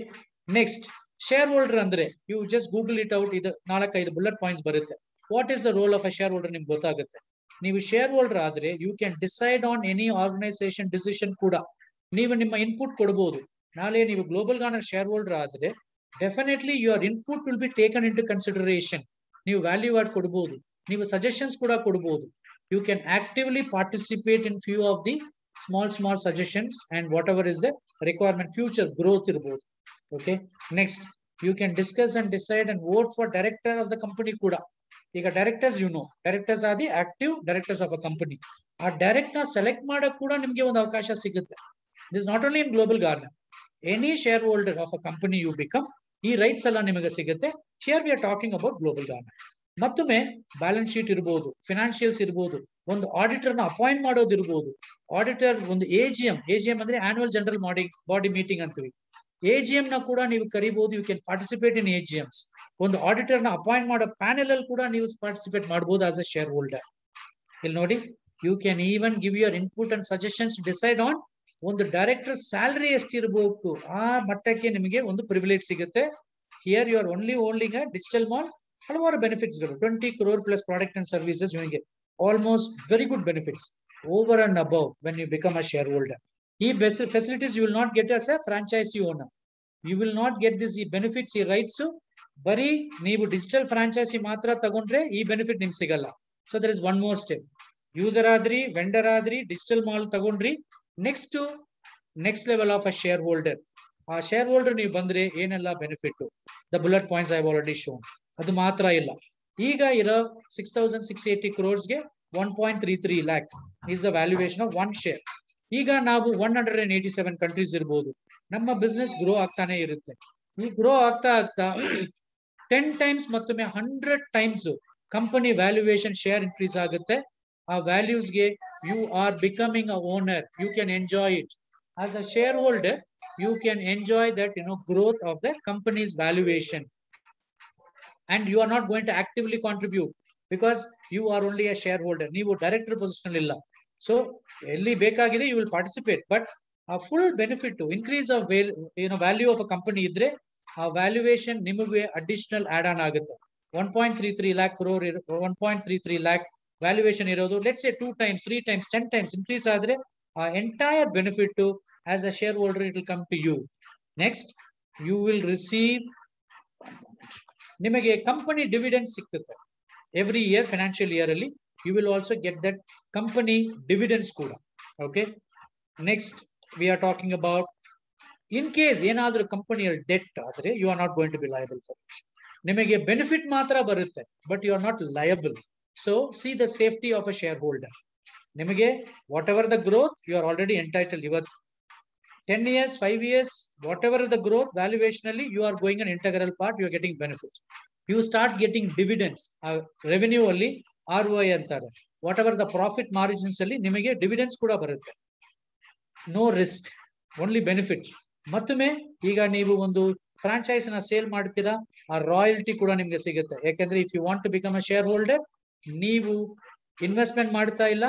Next, shareholder andre, you just Google it out. Idu 4-5 bullet points barutte. What is the role of a shareholder? Nimge gottagutte. ನೀವು shareholder ಆದ್ರೆ you can decide on any organisation decision ಕೂಡ ನೀವು ನಿಮ್ಮ input ಕೊಡಬಹುದು. ನಾಳೆ ನೀವು Global Garner shareholder ಆದ್ರೆ definitely your input will be taken into consideration. ನೀವು ವ್ಯಾಲ್ಯೂ ಆಡ್ ಕೊಡಬಹುದು, ನೀವು ಸಜೆಷನ್ಸ್ ಕೂಡ ಕೊಡಬಹುದು. You can actively participate in few of the small suggestions and whatever is the requirement, future growth ಇರಬಹುದು. Okay. Next, you can discuss and decide and vote for director of the company ಕೂಡ. ಈಗ directors, directors are the active directors of a company. ಆ direct ನ select ಮಾಡಕ್ ಕೂಡ ನಿಮ್ಗೆ ಒಂದು ಅವಕಾಶ ಸಿಗುತ್ತೆ. This not only in Global Garner, any shareholder of a company you become, ಈ ರೈಟ್ಸ್ ಎಲ್ಲ ನಿಮಗೆ ಸಿಗುತ್ತೆ. Here we are talking about Global Garner. ಮತ್ತೊಮ್ಮೆ ಬ್ಯಾಲೆನ್ಸ್ ಶೀಟ್ ಇರಬಹುದು, ಫಿನಾನ್ಷಿಯಲ್ಸ್ ಇರಬಹುದು, ಒಂದು ಆಡಿಟರ್ ನ ಅಪಾಯಿಂಟ್ ಮಾಡೋದು ಇರಬಹುದು. ಆಡಿಟರ್ ಒಂದು ಎಜಿಎಂ ಅಂದ್ರೆ ಆನ್ಯುವಲ್ ಜನರಲ್ ಬಾಡಿ ಮೀಟಿಂಗ್ ಅಂತೀವಿ. ಎಜಿಎಂ ನ ಕೂಡ ನೀವು ಕರಿಬಹುದು. You can participate in AGMs. ಒಂದು ಆಡಿಟರ್ ನ ಅಪಾಯಿಂಟ್ ಮಾಡೋ ಪ್ಯಾನೆಲ್ ಅಲ್ಲಿ ಕೂಡ ನೀವು ಪಾರ್ಟಿಸಿಪೇಟ್ ಮಾಡಬಹುದು ಆಸ್ ಅ ಶೇರ್ ಹೋಲ್ಡರ್. ಇಲ್ಲಿ ನೋಡಿ, you can even give your input and suggestions, decide on ಒಂದು ಡೈರೆಕ್ಟರ್ ಸ್ಯಾಲರಿ ಎಷ್ಟಿರಬೇಕು, ಆ ಮಟ್ಟಕ್ಕೆ ನಿಮಗೆ ಒಂದು ಪ್ರಿವಿಲೇಜ್ ಸಿಗುತ್ತೆ. Here you are only holding a digital mall. ಹಲವಾರು ಬೆನಿಫಿಟ್ಸ್ ಗಳು, 20 crore plus product and services, ನಿಮಗೆ almost very good benefits over and above when you become a shareholder. ಈ facilities you will not get as a franchisee owner. You will not get this, ಈ benefits, ಈ rights ಬರೀ ನೀವು digital franchise ಮಾತ್ರ ತಗೊಂಡ್ರೆ ಈ benefit ನಿಮ್ಗೆ ಸಿಗಲ್ಲ. So there is one more step. User ಆದ್ರಿ, ವೆಂಡರ್ ಆದ್ರಿ, ಡಿಜಿಟಲ್ ಮಾಲ್ ತಗೊಂಡ್ರಿ, next level of a shareholder. ಆ ಶೇರ್ ಹೋಲ್ಡರ್ ನೀವು ಬಂದ್ರೆ ಏನೆಲ್ಲ benefit, the bullet points I already shown. ಅದು ಮಾತ್ರ ಇಲ್ಲ, ಈಗ ಇರೋ 6,680 crores-ಗೆ 1.33 lakh is the valuation of one share. ಈಗ ನಾವು 187 ಕಂಟ್ರೀಸ್ ಇರ್ಬೋದು, ನಮ್ಮ ಬಿಸ್ನೆಸ್ ಗ್ರೋ ಆಗ್ತಾನೆ ಇರುತ್ತೆ. ಈ ಗ್ರೋ ಆಗ್ತಾ 10 times ಮತ್ತೊಮ್ಮೆ 100 times company valuation share increase ಆಗುತ್ತೆ. ಆ ವ್ಯಾಲ್ಯೂಸ್ಗೆ you are becoming a owner, you can enjoy it as a shareholder. You can enjoy that growth of the company's valuation, and you are not going to actively contribute because you are only a shareholder. ನೀವು director position illa, so elli bekagide you will participate, but a full benefit to increase of value of a company idre a valuation ನಿಮಗೆ additional add on ಆಗುತ್ತೆ. 1.33 lakh crore 1.33 lakh valuation ಇರೋದು, let's say 2 times 3 times 10 times increase ಆದ್ರೆ ಆ entire benefit to as a shareholder it will come to you. Next, you will receive ನಿಮಗೆ company dividend ಸಿಗ್ತದೆ every year, financial year ಅಲ್ಲಿ you will also get that company dividends ಕೂಡ. Okay, next we are talking about in case ಏನಾದರೂ ಕಂಪನಿಯಲ್ಲಿ debt ಆದ್ರೆ you are not going to be liable for it. ನಿಮಗೆ benefit ಮಾತ್ರ ಬರುತ್ತೆ, but you are not liable. So see the safety of a shareholder. ನಿಮಗೆ whatever the growth you are already entitled. ಇವತ್ತು 10 years, 5 years, whatever the growth, valuationally, you are going an integral part, you are getting benefit. You start getting dividends, revenue only, ROI ಅಂತಾರೆ. Whatever the profit margins ಅಲ್ಲಿ ನಿಮಗೆ dividends ಕೂಡ ಬರುತ್ತೆ. No risk, only benefit. ಮತ್ತೊಮ್ಮೆ ಈಗ ನೀವು ಒಂದು franchise ನ ಸೇಲ್ ಮಾಡ್ತೀರಾ, ಆ ರಾಯಲ್ಟಿ ಕೂಡ ನಿಮ್ಗೆ ಸಿಗುತ್ತೆ. ಯಾಕಂದ್ರೆ if you want to become a shareholder, ನೀವು ಇನ್ವೆಸ್ಟ್ಮೆಂಟ್ ಮಾಡ್ತಾ ಇಲ್ಲ,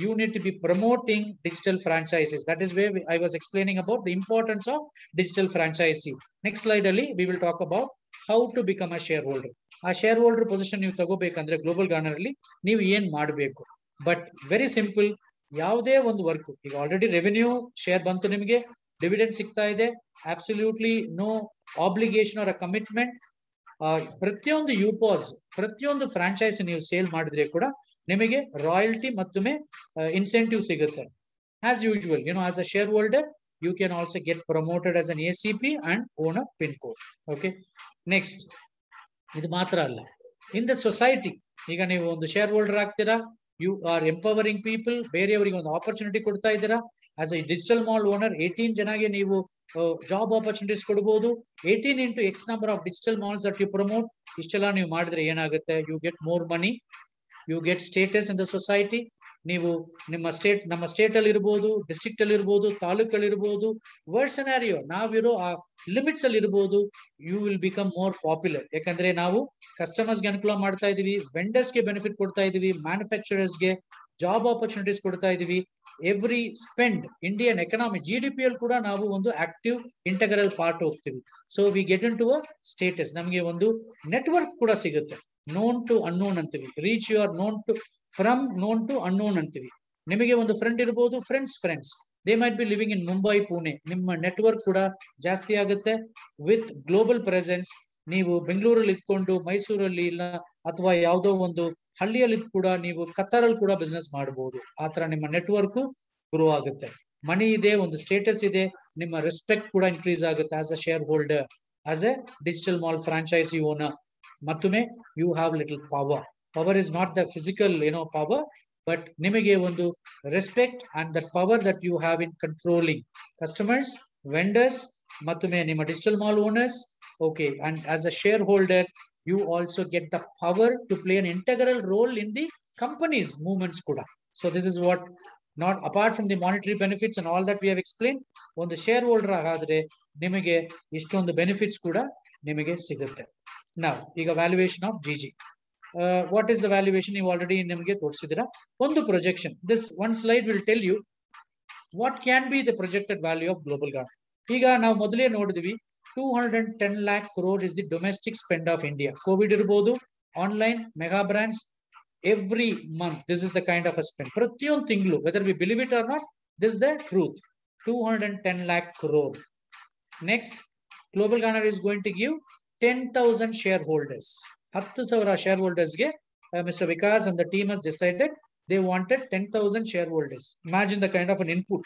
you need to be promoting digital franchises. That is where I was explaining about the importance of digital franchisee. Next slide ali we will talk about how to become a shareholder. A shareholder position ನೀವು ತಗೋಬೇಕಂದ್ರೆ global Garner ಅಲ್ಲಿ ನೀವು ಏನ್ ಮಾಡಬೇಕು, but very simple. ಯಾವುದೇ ಒಂದು work, ಈಗ already revenue share ಬಂತು, ನಿಮಗೆ ಡಿವಿಡೆಂಡ್ ಸಿಗ್ತಾ ಇದೆ, absolutely no obligation or a commitment. ಪ್ರತಿಯೊಂದು ಯುಪಾಸ್, ಪ್ರತಿಯೊಂದು ಫ್ರಾಂಚೈಸಿ ನೀವು ಸೇಲ್ ಮಾಡಿದ್ರೆ ಕೂಡ ನಿಮಗೆ ರಾಯಲ್ಟಿ ಮತ್ತೊಮ್ಮೆ ಇನ್ಸೆಂಟಿವ್ ಸಿಗುತ್ತೆ. As usual, as a shareholder you can also get promoted as an ACP and own a pin code. Okay, next, ಇದು ಮಾತ್ರ ಅಲ್ಲ, ಇನ್ ದ ಸೊಸೈಟಿ ಈಗ ನೀವು ಒಂದು ಶೇರ್ ಹೋಲ್ಡರ್ ಆಗ್ತೀರಾ, ಯು ಆರ್ ಎಂಪವರಿಂಗ್ ಪೀಪಲ್, ಬೇರೆಯವರಿಗೆ ಒಂದು ಆಪರ್ಚುನಿಟಿ ಕೊಡ್ತಾ ಇದ್ದೀರಾ. As a digital mall owner 18 ಜನಗೆ ನೀವು ಜಾಬ್ ಆಪರ್ಚುನಿಟೀಸ್ ಕೊಡಬಹುದು. 18 into X number of digital malls that you promote. ಇಷ್ಟೆಲ್ಲ ನೀವು ಮಾಡಿದ್ರೆ ಏನಾಗುತ್ತೆ, you get more money, you get status in the society. ನೀವು ನಮ್ಮ ಸ್ಟೇಟ್ ಅಲ್ಲಿ ಇರ್ಬೋದು, ಡಿಸ್ಟ್ರಿಕ್ಟ್ ಅಲ್ಲಿ ಇರ್ಬೋದು, ತಾಲೂಕಲ್ಲಿ ಇರ್ಬೋದು, ವರ್ಡ್ ಸಿನಾರಿಯೋ ನಾವಿರೋ ಆ ಲಿಮಿಟ್ಸ್ ಅಲ್ಲಿ ಇರ್ಬೋದು, you will become more popular. ಯಾಕಂದ್ರೆ ನಾವು ಕಸ್ಟಮರ್ಸ್ಗೆ ಅನುಕೂಲ ಮಾಡ್ತಾ ಇದೀವಿ, ವೆಂಡರ್ಸ್ಗೆ ಬೆನಿಫಿಟ್ ಕೊಡ್ತಾ ಇದೀವಿ, ಮ್ಯಾನುಫ್ಯಾಕ್ಚರರ್ಸ್ಗೆ ಜಾಬ್ ಆಪರ್ಚುನಿಟೀಸ್ ಕೊಡ್ತಾ ಇದೀವಿ. Every spend Indian economy GDP ಅಲ್ಲಿ ಕೂಡ ನಾವು ಒಂದು ಆಕ್ಟಿವ್ ಇಂಟಗ್ರಲ್ ಪಾರ್ಟ್ ಹೋಗ್ತೀವಿ. So we get into a status, ನಮಗೆ ಒಂದು ನೆಟ್ವರ್ಕ್ ಕೂಡ ಸಿಗುತ್ತೆ. ನೋನ್ ಟು ಅನ್ನೋನ್ ಅಂತೀವಿ, reach you are known to from known to unknown ಅಂತೀವಿ. ನಿಮಗೆ ಒಂದು ಫ್ರೆಂಡ್ ಇರ್ಬೋದು, friends they might be living in Mumbai, Pune. ನಿಮ್ಮ ನೆಟ್ವರ್ಕ್ ಕೂಡ ಜಾಸ್ತಿ ಆಗುತ್ತೆ. ವಿತ್ ಗ್ಲೋಬಲ್ ಪ್ರೆಸೆನ್ಸ್, ನೀವು ಬೆಂಗಳೂರಲ್ಲಿ ಇದ್ಕೊಂಡು ಮೈಸೂರಲ್ಲಿ ಇಲ್ಲ ಅಥವಾ ಯಾವುದೋ ಒಂದು ಹಳ್ಳಿಯಲ್ಲಿ ಕೂಡ ನೀವು ಕತಾರಲ್ಲಿ ಕೂಡ ಬಿಸ್ನೆಸ್ ಮಾಡಬಹುದು. ಆತರ ನಿಮ್ಮ ನೆಟ್ವರ್ಕ್ ಗ್ರೋ ಆಗುತ್ತೆ. ಮನಿ ಇದೆ, ಒಂದು ಸ್ಟೇಟಸ್ ಇದೆ, ನಿಮ್ಮ ರೆಸ್ಪೆಕ್ಟ್ ಕೂಡ ಇನ್ಕ್ರೀಸ್ ಆಗುತ್ತೆ as a shareholder, as a digital mall franchisee owner. ಮತ್ತೊಮ್ಮೆ you have little power. Power is not the physical power, but ನಿಮಗೆ ಒಂದು respect and that power that you have in controlling customers, vendors, ಮತ್ತೊಮ್ಮೆ ನಿಮ್ಮ digital mall owners. Okay, and as a shareholder, you also get the power to play an integral role in the company's movements kuda. So this is what, not apart from the monetary benefits and all that we have explained, on the shareholder agadre nimage ishtondu benefits kuda nimage sigutte. Now ಈಗ valuation of GG. What is the valuation? You already nimage ತೋರಿಸಿದಿರಾ ಒಂದು projection. This one slide will tell you what can be the projected value of global guard. ಈಗ ನಾವು ಮೊದಲೇ ನೋಡಿದ್ವಿ 210 lakh crore is the domestic spend of India. COVID irbodu, online, mega brands, every month, this is the kind of a spend. Pratiyond tinglu, whether we believe it or not, this is the truth. 210 lakh crore. Next, Global Gunner is going to give 10,000 shareholders. 10,000 shareholders ge Mr. Vikas and the team has decided they wanted 10,000 shareholders. Imagine the kind of an input.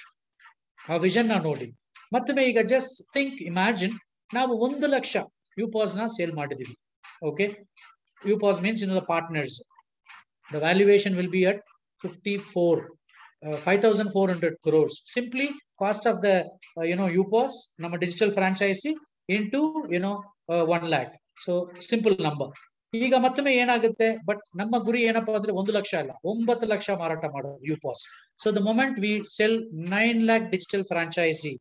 A vision na nodi. Mattame ಈಗ just think, imagine ನಾವು 1 lakh UPOS na sale ಮಾಡಿದೀವಿ. Okay, UPOS means the partners. The valuation will be at 5,400 crores. Simply cost of the UPOS ನಮ್ಮ digital franchisee into 1 lakh. So simple number. ಈಗ ಮತ್ತೊಮ್ಮೆ ಏನಾಗುತ್ತೆ, but ನಮ್ಮ ಗುರಿ ಏನಪ್ಪಾ ಅಂದ್ರೆ 1 ಲಕ್ಷ ಅಲ್ಲ, 9 ಲಕ್ಷ ಮಾರಾಟ ಮಾಡೋದು UPOS. So the moment we sell 9 lakh digital franchisee,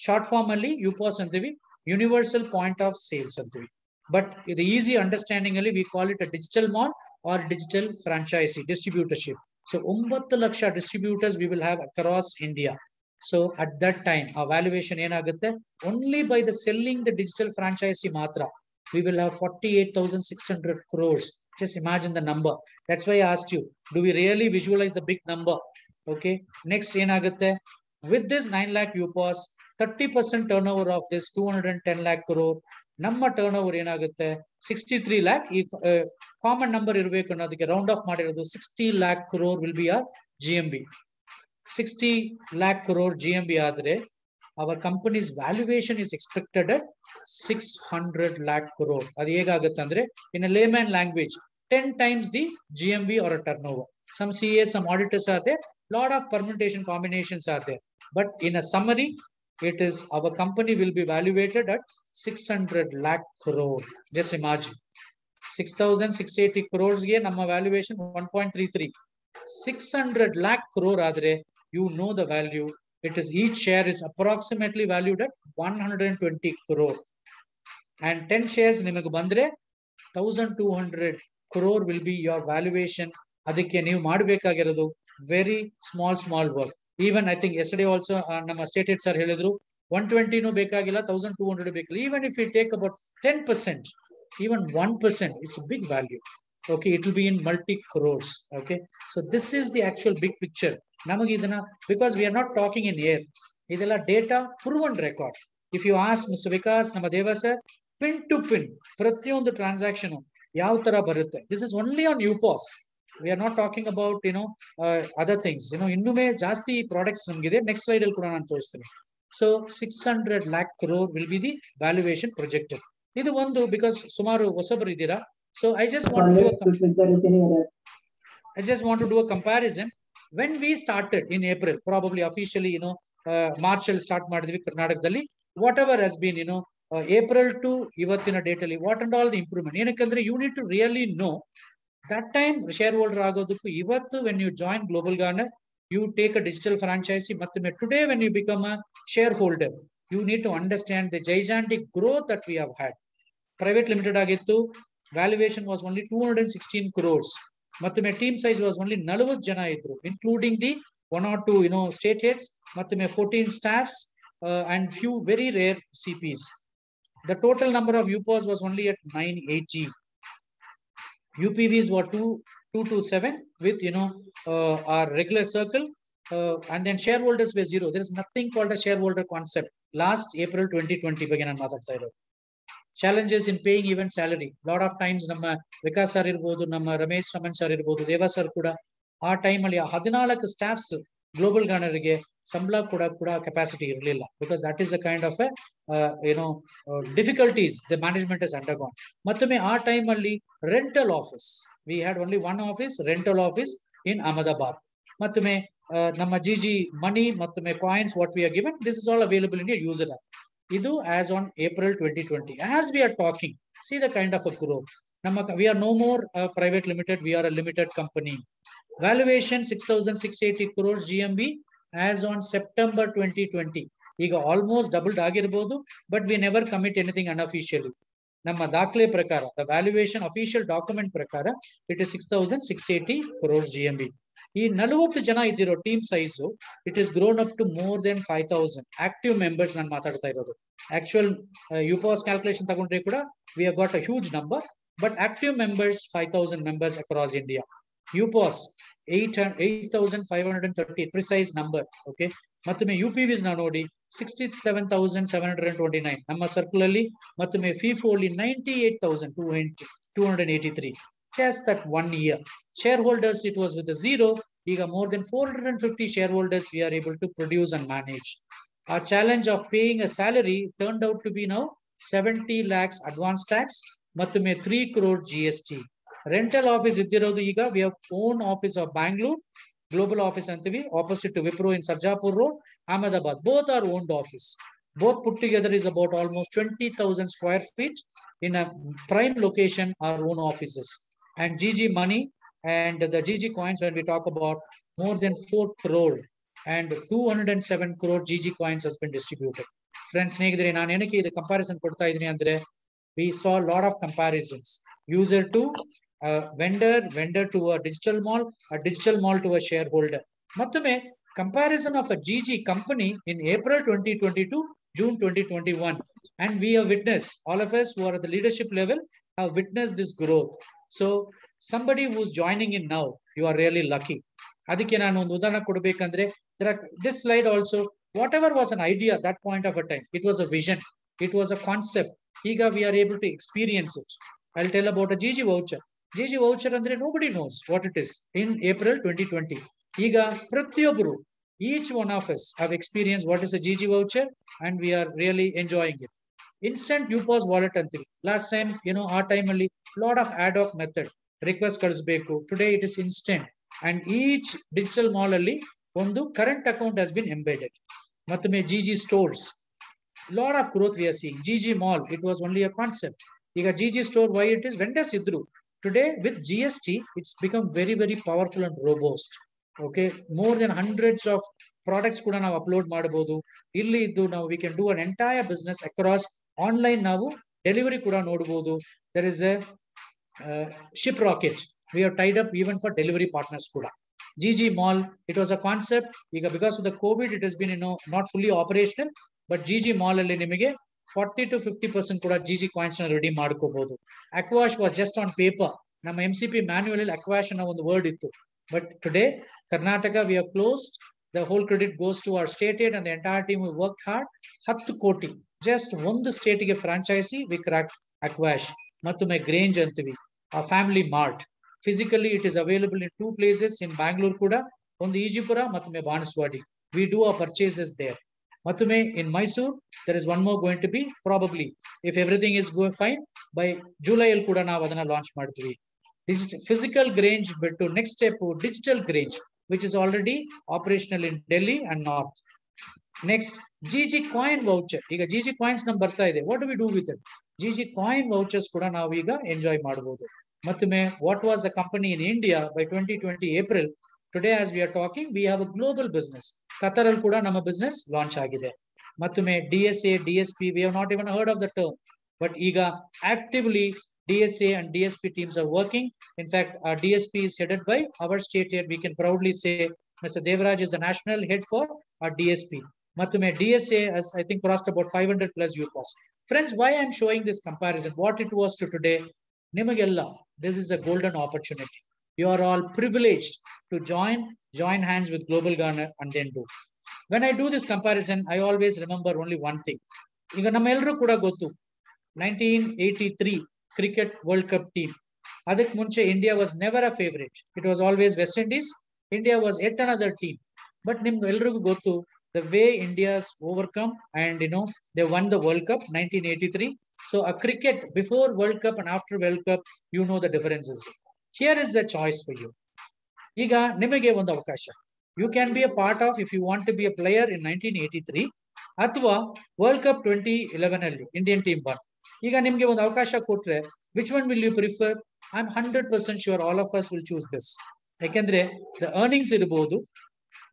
short form ಅಲ್ಲಿ UPOS ಅಂತೀವಿ, universal point of sales ಅಂತೀವಿ. But the easy understanding ಅಲ್ಲಿ we call it a digital mall or digital franchisee distributorship. So 9 laksha distributors we will have across India. So at that time our valuation ಏನಾಗುತ್ತೆ, only by the selling the digital franchisee matra we will have 48,600 crores. Just imagine the number. That's why I asked you, do we really visualize the big number? Okay, next ಏನಾಗುತ್ತೆ, with this 9 lakh UPOS, 30% turnover of this 210 lakh crore, ನಮ್ಮ turn ಏನಾಗುತ್ತೆ 63 lakh. ಈ common number ಇರಬೇಕು ಅನ್ನೋದಕ್ಕೆ round of ಮಾಡಿರೋದು 60 lakh crore will be our GMB. 60 lakh crore GMB ಆದ್ರೆ our company's valuation is expected at 600 lakh crore. ಅದು ಹೇಗಾಗುತ್ತೆ ಅಂದ್ರೆ in a layman language 10 times the GMB or a turnover. Some CAs, some auditors are there, lot of permutation combinations are there, but in a summary it is our company will be valuated at 600 lakh crore. Just imagine 6,680 crores ge namma valuation 1.33. 600 lakh crore adre you know the value. It is, each share is approximately valued at 120 crore, and 10 shares nimagu bandre 1,200 crore will be your valuation. Adikke ನೀವು ಮಾಡಬೇಕಾಗಿರೋದು very small work. Even I think yesterday also ನಮ್ಮ state head sir ಹೇಳಿದ್ರು 120 no ಬೇಕಾಗಿಲ್ಲ, 1,200 ಬೇಕಿಲ್ಲ. Even if we take about 10%, even 1%, it's a big value. Okay, it will be in multi crores. Okay, so this is the actual big picture. ನಮಗೆ ಇದನ್ನ, because we are not talking in air, ಇದೆಲ್ಲ data proven record. If you ask Mr. Vikas, ನಮ್ಮ ದೇವ sir, pin to pin ಪ್ರತಿಯೊಂದು transaction ಯಾವ ತರ ಬರುತ್ತೆ. This is only on UPOS. We are not talking about other things. ಇನ್ನುಮೇ ಜಾಸ್ತಿ products ನಮಗಿದೆ. Next slide ಅಲ್ಲಿ ಕೂಡ ನಾನು ತೋರಿಸ್ತೀನಿ. So 600 lakh crore will be the valuation projected. ಇದು ಒಂದು, because ಸುಮಾರು ಹೊಸಬರು ಇದ್ದೀರಾ. So I just want to do a comparison. When we started in April, probably officially March ಅಲ್ಲಿ ಸ್ಟಾರ್ಟ್ ಮಾಡಿದ್ವಿ ಕರ್ನಾಟಕದಲ್ಲಿ. whatever has been April to ಇವತ್ತಿನ date ಅಲ್ಲಿ what and all the improvement. ಏನಕ್ಕಂದ್ರೆ you need to really know that time shareholder ಆಗೋದಕ್ಕೂ ಇವತ್ತು when you join Global Garner, you take a digital franchisee, ಮತ್ತೆ today when you become a shareholder, you need to understand the gigantic growth that we have had. Private limited ಆಗಿತ್ತು, valuation was only 216 crores. ಮತ್ತೆ team size was only 40 ಜನ ಇದ್ರು, including the 1 or 2 state heads, ಮತ್ತೆ 14 staffs and few very rare CPs. The total number of UPOS was only at 980. UPVs were 227 with our regular circle, and then shareholders were 0. There is nothing called a shareholder concept. Last April 2020 began on Mother. Challenges in paying even salary. Lot of times ನಮ್ಮ Vikas sir ಇರ್ಬೋದು, ನಮ್ಮ Ramesh Raman sir ಇರ್ಬೋದು, ದೇವ sir ಕೂಡ ಆ time ಅಲ್ಲಿ 14 staffs global ಗಾರ್ನರ್ಗೆ ಸಂಬಳ ಕೂಡ ಕೆಪಾಸಿಟಿ ಇರಲಿಲ್ಲ, because that is a kind of difficulties the management has undergone. ಮತ್ತೊಮ್ಮೆ ಆ ಟೈಮ್ ಅಲ್ಲಿ rental office, we had only one office, rental office in Ahmedabad. ಮತ್ತೊಮ್ಮೆ ನಮ್ಮ ಜಿಜಿ ಮನಿ ಮತ್ತೊಮ್ಮೆ coins what we are given, this is all available in your user app. Idu as on April 2020. As we are talking, see the kind of a growth. We are no more private limited, we are a limited company. Valuation 6,680 crores GMB as on September 2020. Iga almost doubled agirbodu, but we never commit anything unofficially. Namma dakle prakara, the valuation official document prakara, it is 6,680 crores GMB. ಈ 40 ಜನ ಇದ್ದಿರೋ team size, it is grown up to more than 5,000 active members. ನಾನು ಮಾತಾಡ್ತಾ ಇರೋದು actual UPOS calculation ತಗೊಂಡ್ರೆ ಕೂಡ we have got a huge number, but active members 5,000 members across India. UPOS 8,530 precise number. Okay, ಮತ್ತೊಮ್ಮೆ UPVs ನಾವು ನೋಡಿ 67,729 ನಮ್ಮ circle ಅಲ್ಲಿ, ಮತ್ತೊಮ್ಮೆ FIFO ಅಲ್ಲಿ 98,283. Just that 1 year. Shareholders, it was with a 0, ಈಗ more than 450 shareholders we are able to produce and manage. Our challenge of paying a salary turned out to be now 70 lakhs advance tax ಮತ್ತೊಮ್ಮೆ 3 crore GST. Rental office ಇದ್ದಿರೋದು ಈಗ we have own office of Bangalore, global office ಅಂತೀವಿ, opposite to Wipro in Sarjapur Road, Ahmedabad. Both are owned office. Both put together is about almost 20,000 square feet in a prime location, our own offices. And GG Money and the GG coins, when we talk about more than 4 crore and 207 crore GG coins has been distributed. Friends, ಸ್ನೇಹಿತರೆ ನಾನು ಏನಕ್ಕೆ ಇದು comparison ಕೊಡ್ತಾ ಇದ್ದೀನಿ ಅಂದ್ರೆ we saw a lot of comparisons. User to vendor, vendor to a digital mall to a shareholder. ಮತ್ತೊಮ್ಮೆ comparison of a GG company in April 2022, June 2021. And we have witnessed, all of us who are at the leadership level have witnessed this growth. So somebody who's joining in now, you are really lucky. ಅದಕ್ಕೆ ನಾನು ಒಂದು ಉದಾಹರಣೆ ಕೊಡಬೇಕಂದ್ರೆ this slide also, whatever was an idea at that point of a time, it was a vision, it was a concept. ಈಗ we are able to experience it. I'll tell about a GG voucher. GG voucher andre nobody knows what it is in April 2020. ಈಗ ಪ್ರತಿಯೊಬ್ಬರು, each one of us have experienced what is a GG voucher and we are really enjoying it. Instant UPOS wallet antivi. Last time, our time only lot of ad hoc method. Request ಕಳಿಸಬೇಕು. Today it is instant. And each digital mall alli ಒಂದು current account has been embedded. ಮತ್ತೊಮ್ಮೆ GG stores. Lot of growth we are seeing. GG Mall, it was only a concept. ಈಗ GG store, why it is vendors idru. Today with GST, it's become very, very powerful and robust. Okay, more than hundreds of products kuda ನಾವು upload ಮಾಡಬಹುದು. ಇಲ್ಲಿ ಇದ್ದು ನಾವು we can do an entire business across online. ನಾವು delivery kuda ನೋಡಬಹುದು. There is a ship rocket. We have tied up even for delivery partners kuda. GG Mall, it was a concept. ಈಗ because of the COVID, it has been not fully operational. But GG Mall alli nimage 40 to 50% kuda GG coins na redeem madkobodu. Aquash was just on paper. Nama MCP manual alli Aquash na ಒಂದು word ittu. But today Karnataka we have closed. The whole credit goes to our state aid and the entire team who worked hard. 10 koti just ಒಂದು state ಗೆ franchisee we cracked Aquash. ಮತ್ತೊಮ್ಮೆ Grange ಅಂತೀವಿ, a family mart. Physically it is available in 2 places in Bangalore kuda, ಒಂದು ಈಜಿಪುರ ಮತ್ತೊಮ್ಮೆ Banaswadi. We do our purchases there. Matume in Mysore, there is one more going to be, probably, if everything is going fine, by July il kuda ನಾವು ಅದನ್ನ launch ಮಾಡ್ತೀವಿ. Physical Grange but to next step digital Grange, which is already operational in Delhi and North. Next, GG coin voucher. ಈಗ GG coins ನಮ್ ಬರ್ತಾ ಇದೆ. What do we do with it? GG coin vouchers ಕೂಡ ನಾವು ಈಗ enjoy ಮಾಡಬಹುದು. ಮತ್ತೊಮ್ಮೆ what was the company in India by 2020 April? Today as we are talking, we have a global business. Qatar al kuda nama business launch agide. Matume DSA, DSP, we have not even heard of the term. But iga actively DSA and DSP teams are working. In fact, our DSP is headed by our state head. We can proudly say Mr. Devraj is the national head for our DSP. Matume DSA has, I think, crossed about 500 plus UPOS. Friends, why I'm showing this comparison, what it was to today, nimagella, this is a golden opportunity. You are all privileged to join hands with Global Garner and then do. When I do this comparison, I always remember only one thing. ಈಗ ನಮ್ಮೆಲ್ಲರೂ ಕೂಡ ಗೊತ್ತು 1983 cricket World Cup team. ಅದಕ್ಕೆ ಮುಂಚೆ India was never a favorite. It was always West Indies. India was yet another team. But ನಿಮ್ಗೆ ಎಲ್ರಿಗೂ ಗೊತ್ತು the way India's overcome and they won the World Cup 1983. So a cricket before World Cup and after World Cup, you know the differences. Here is the choice for you. ಈಗ ನಿಮಗೆ ಒಂದು ಅವಕಾಶ. You can be a part of, if you want to be a player in 1983 ಅಥವಾ World Cup 2011 ಅಲ್ಲಿ Indian team won. ಈಗ ನಿಮಗೆ ಒಂದು ಅವಕಾಶ ಕೊಟ್ರೆ which one will you prefer? I'm 100% sure all of us will choose this. ಯಾಕಂದ್ರೆ the earnings ಇರಬಹುದು,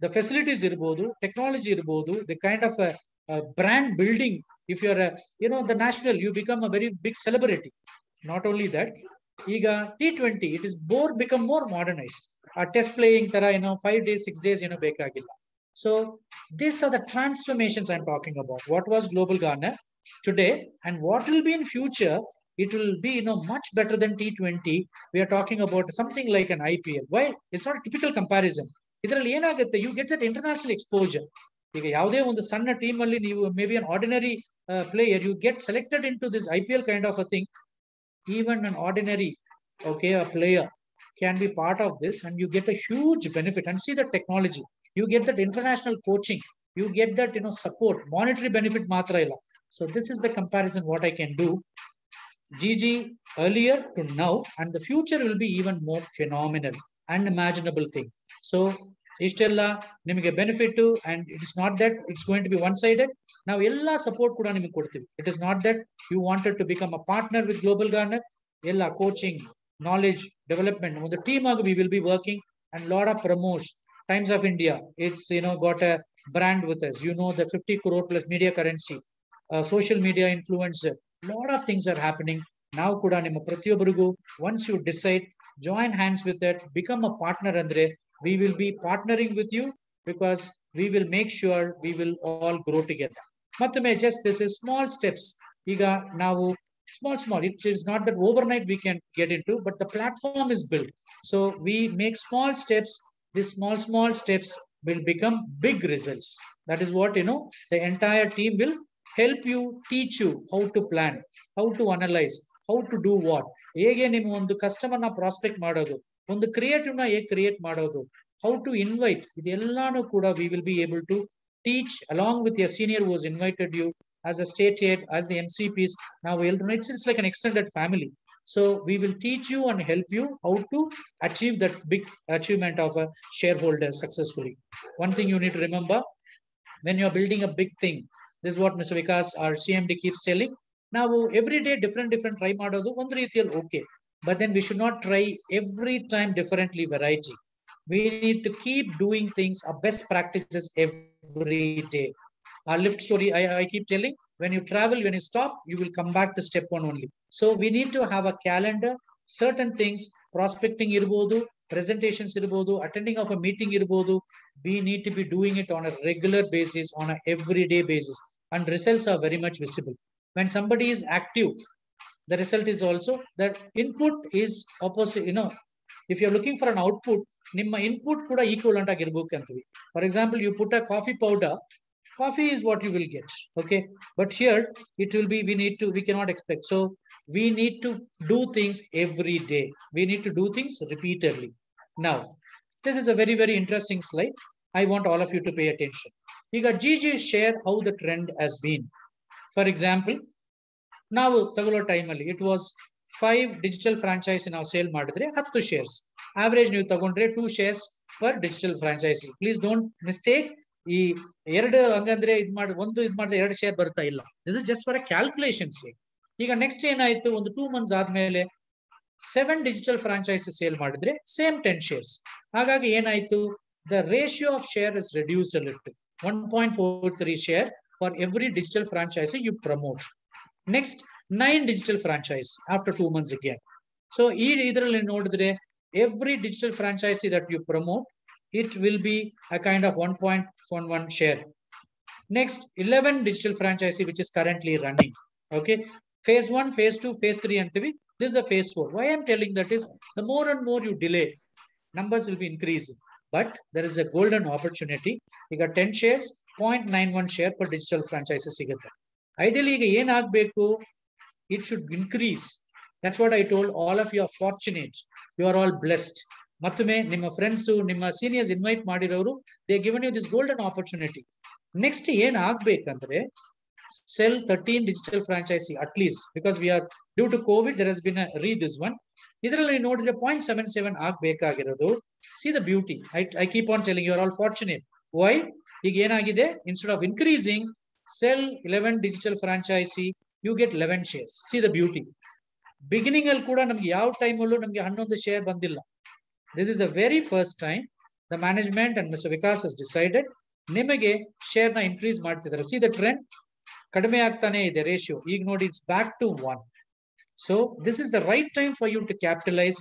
the facilities ಇರಬಹುದು, technology ಇರಬಹುದು, the kind of a brand building. If you are the national, you become a very big celebrity. Not only that, ಈಗ T20 it is become more modernized. Test playing ತರ 5 days 6 days ಬೇಕಾಗಿಲ್ಲ. So these are the transformations I'm talking about. What was Global Garner today and what will be in future? It will be much better than T20. We are talking about something like an IPL. Why? It's not a typical comparison. ಇದರಲ್ಲಿ ಏನಾಗುತ್ತೆ, you get that international exposure. ಈಗ ಯಾವುದೇ ಒಂದು ಸಣ್ಣ team ಅಲ್ಲಿ ನೀವು maybe an ordinary player, you get selected into this IPL kind of a thing. Even an ordinary a player can be part of this, and you get a huge benefit. And see the technology, you get that international coaching, you get that support, monetary benefit matra illa. So this is the comparison what I can do. GG earlier to now, and the future will be even more phenomenal, unimaginable thing. So Istella nimige benefit to, and it is not that it's going to be one-sided. Now ella support kuda nimige koduthivi. It is not that you wanted to become a partner with Global Garner. Ella coaching, knowledge development. On the team we will be working, and lot of promotion. Times of India, it's got a brand with us. The 50 crore plus media currency, social media influencer. Lot of things are happening now. Kuda nimma pratiyobarigu, once you decide, join hands with that, become a partner andre, we will be partnering with you, because we will make sure we will all grow together. Mattume just this is small steps. Iga ನಾವು small, it is not that overnight we can get into, but the platform is built. So we make small steps. These small steps will become big results. That is what the entire team will help you, teach you how to plan, how to analyze, how to do what. ಹೇಗೆ ನಿಮ್ಮ ಒಂದು customer ನ prospect ಮಾಡೋದು, ಒಂದು creative ನ ಹೇಗೆ create ಮಾಡೋದು, how to invite, ಇದೆಲ್ಲಾನು ಕೂಡ we will be able to teach along with your senior who has invited you, as a state head, as the MCPs. Now it's like an extended family. So we will teach you and help you how to achieve that big achievement of a shareholder successfully. One thing you need to remember, when you're building a big thing, this is what Mr. Vikas, our CMD, keeps telling. Now every day different try ಮಾಡೋದು ಒಂದು ರೀತಿಯಲ್ಲಿ okay, but then we should not try every time differently variety. We need to keep doing things, our best practices every day. Our lift story, I keep telling, when you travel, when you stop, you will come back to step one only. So we need to have a calendar, certain things, prospecting irbodu, presentations irbodu, attending of a meeting irbodu. We need to be doing it on a regular basis, on an everyday basis, and results are very much visible. When somebody is active, the result is also that input is opposite. If you're looking for an output, ನಿಮ್ಮ input kuda equivalent ಆಗಿರಬೇಕು ಅಂತೀವಿ. For example, you put a coffee powder, coffee is what you will get. Okay, but here it will be, we cannot expect. So we need to do things every day. We need to do things repeatedly. Now this is a very, very interesting slide. I want all of you to pay attention. You got GG share how the trend has been. For example, ನಾವು ತಗೊಳ್ಳೋ ಟೈಮಲ್ಲಿ it was 5 digital franchise ನಾವು sale ಮಾಡಿದ್ರೆ 10 shares. Average ನೀವು ತಗೊಂಡ್ರೆ 2 shares per digital franchise. Please don't mistake. ಈ ಎರಡು ಹಂಗಂದ್ರೆ ಒಂದು ಮಾಡಿದ್ರೆ 2 ಶೇರ್ ಬರ್ತಾ ಇಲ್ಲ. This is just for a calculation sake. ಈಗ ನೆಕ್ಸ್ಟ್ ಏನಾಯ್ತು, ಒಂದು 2 months ಆದ್ಮೇಲೆ 7 digital franchises ಸೇಲ್ ಮಾಡಿದ್ರೆ ಸೇಮ್ 10 shares. ಹಾಗಾಗಿ ಏನಾಯ್ತು, the ratio of share is reduced a little. 1.43 share for every digital franchise you promote. Next 9 digital franchise after 2 months again. So ಇದರಲ್ಲಿ ನೋಡಿದ್ರೆ every digital franchise that you promote, it will be a kind of 1.11 share. Next 11 digital franchise which is currently running. Okay, phase 1, phase 2, phase 3 antivi. This is the phase 4. Why I'm telling that is, the more and more you delay, numbers will be increasing. But there is a golden opportunity. You got 10 shares, 0.91 share per digital franchises ಸಿಗುತ್ತೆ. Ideally ಈಗ ಏನಾಗಬೇಕು, it should increase. That's what I told all of you are fortunate. You are all blessed. ಮತ್ತೊಮ್ಮೆ ನಿಮ್ಮ friends, ನಿಮ್ಮ seniors invite ಮಾಡಿರೋರು, they given you this golden opportunity. Next ಏನ್ ಆಗ್ಬೇಕಂದ್ರೆ, sell 13 digital franchise at least, because we are due to COVID there has been a this one. ಇದರಲ್ಲಿ ನೋಡಿದ್ರೆ 0.77 ಆಗ್ಬೇಕಾಗಿರೋದು. See the beauty. I keep on telling you are all fortunate. Why? ಈಗ ಏನಾಗಿದೆ, instead of increasing, sell 11 digital franchise, you get 11 shares. See the beauty. Beginning ಅಲ್ಲಿ ಕೂಡ ನಮ್ಗೆ ಯಾವ time ಅಲ್ಲೂ ನಮ್ಗೆ 11 ಶೇರ್ ಬಂದಿಲ್ಲ. This is the very first time the management and Mr. Vikas has decided ನಿಮಗೆ ಶೇರ್ ನ ಇನ್ಕ್ರೀಸ್ ಮಾಡ್ತಿದ್ದಾರೆ. See the trend, ಕಡಿಮೆ ಆಗ್ತಾನೆ ಇದೆ ರೇಷಿಯೋ. ಈಗ ನೋಡಿ it's back to 1. So this is the right time for you to capitalize,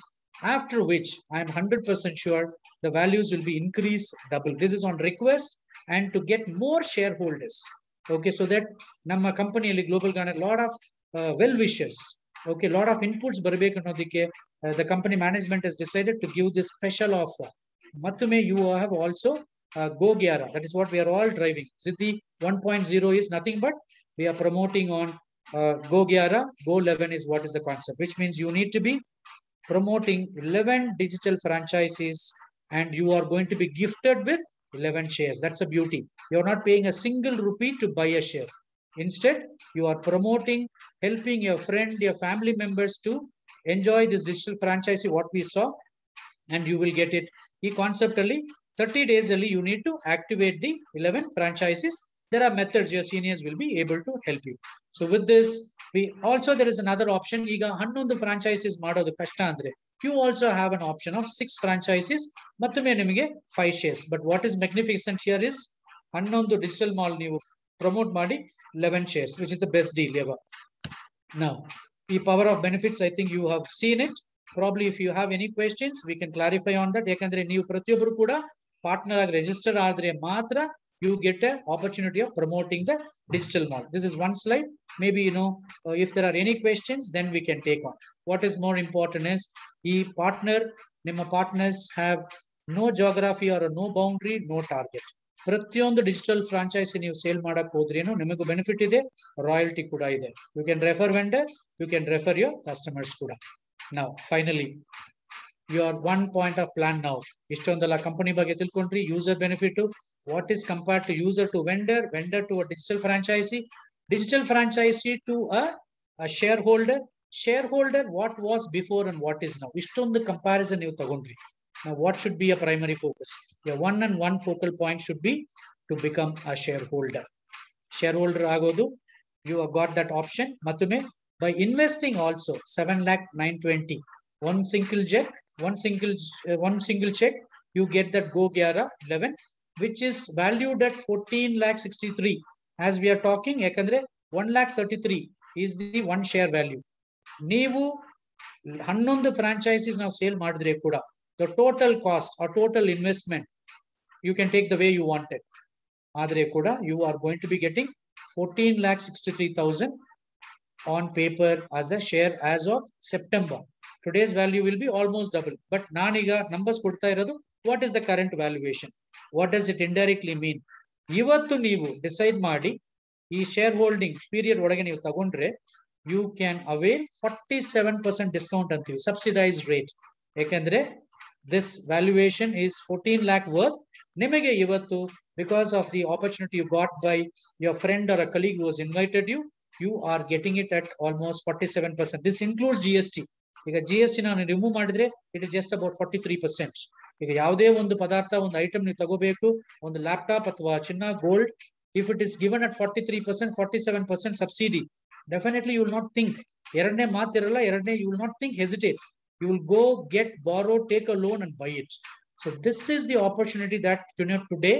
after which I am 100% sure the values will be increased double. This is on request and to get more shareholders. Okay, so that ನಮ್ಮ ಕಂಪನಿಯಲ್ಲಿ Global Garner lot of well wishers. Okay, lot of inputs ಬರಬೇಕು ಅನ್ನೋದಕ್ಕೆ the company management has decided to give this special offer. ಮತ್ತೊಮ್ಮೆ you have also Go Gyara. That is what we are all driving. Siddhi 1.0 is nothing but we are promoting on Go Gyara. Go 11 is what is the concept, which means you need to be promoting 11 digital franchises, and you are going to be gifted with 11 shares. That's a beauty. You're not paying a single rupee to buy a share. Instead, you are promoting, helping your friend, your family members to enjoy this digital franchise, what we saw, and you will get it. The conceptually, 30 days early, you need to activate the 11 franchises. There are methods your seniors will be able to help you. So with this, we also, there is another option. ಈಗ 11 franchises ಮಾಡೋದು ಕಷ್ಟ ಅಂದ್ರೆ you also have an option of 6 franchises ಮತ್ತೊಮ್ಮೆ ನಿಮಗೆ 5 shares. But what is magnificent here is 11 digital mall ನೀವು promote ಮಾಡಿ 11 shares, which is the best deal ever. Now, the power of benefits, I think you have seen it. Probably if you have any questions, we can clarify on that. ಯಾಕಂದ್ರೆ ನೀವು ಪ್ರತಿಯೊಬ್ಬರು ಕೂಡ partner ಆಗಿ register ಆದ್ರೆ ಮಾತ್ರ you get an opportunity of promoting the digital mall. This is one slide. Maybe, if there are any questions, then we can take on. What is more important is ನಿಮ್ಮ partners have no geography or no boundary, no target. ಪ್ರತಿಯೊಂದು digital franchisee ನೀವು sale ಮಾಡಕ್ ಹೋದ್ರೇನು ನಿಮಗೂ benefit ಇದೆ, royalty ಕೂಡ ಇದೆ. You can refer vendor, you can refer your customers ಕೂಡ. ನಾವು finally your one point of plan now. ಇಷ್ಟೊಂದೆಲ್ಲ ಕಂಪನಿ ಬಗ್ಗೆ ತಿಳ್ಕೊಂಡ್ರಿ, user benefit, what is compared to user to vendor, vendor to a digital franchisee to a shareholder, what was before and what is now. ಇಷ್ಟೊಂದು comparison ನೀವು ತಗೊಂಡ್ರಿ. Now, what should be a primary focus? Your one focal point should be to become a shareholder. Shareholder agodu, you have got that option. Matume, by investing also 7,920,000, one single check, you get that Go Gyara 11, which is valued at 14,63,000. As we are talking, yakandre 1,33,000 is the one share value. Neevu 11 franchises now sale madre kuda. The total cost or total investment, you can take the way you want it. Adre kuda, you are going to be getting 14,63,000 on paper as the share as of September. Today's value will be almost double. But naniga numbers kodta irodu, what is the current valuation? What does it indirectly mean? Ivattu neevu decide ಮಾಡಿ ಈ share holding period ಒಳಗೆ ನೀವು ತಗೊಂಡ್ರೆ you can avail 47% discount ಅಂತೀವಿ, subsidized rate. ಯಾಕಂದ್ರೆ this valuation is 14 lakh worth. Nimege ivattu, because of the opportunity you got by your friend or a colleague who has invited you, you are getting it at almost 47%. This includes GST. ಈಗ GST ನಾನು remove ಮಾಡಿದ್ರೆ it is just about 43%. ಈಗ ಯಾವುದೇ ಒಂದು ಪದಾರ್ಥ, ಒಂದು item ನೀವು ತಗೋಬೇಕು, ಒಂದು ಲ್ಯಾಪ್ಟಾಪ್ ಅಥವಾ ಚಿನ್ನ, gold, if it is given at 43%, 47% subsidy, definitely you will not think. ಎರಡನೇ ಮಾತಿರಲ್ಲ, you will not think, hesitate. You will go, get, borrow, take a loan and buy it. So this is the opportunity that today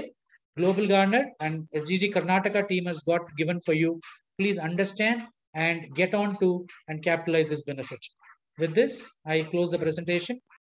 Global Garner and GG Karnataka team has got given for you. Please understand and get on to and capitalize this benefit. With this, I close the presentation.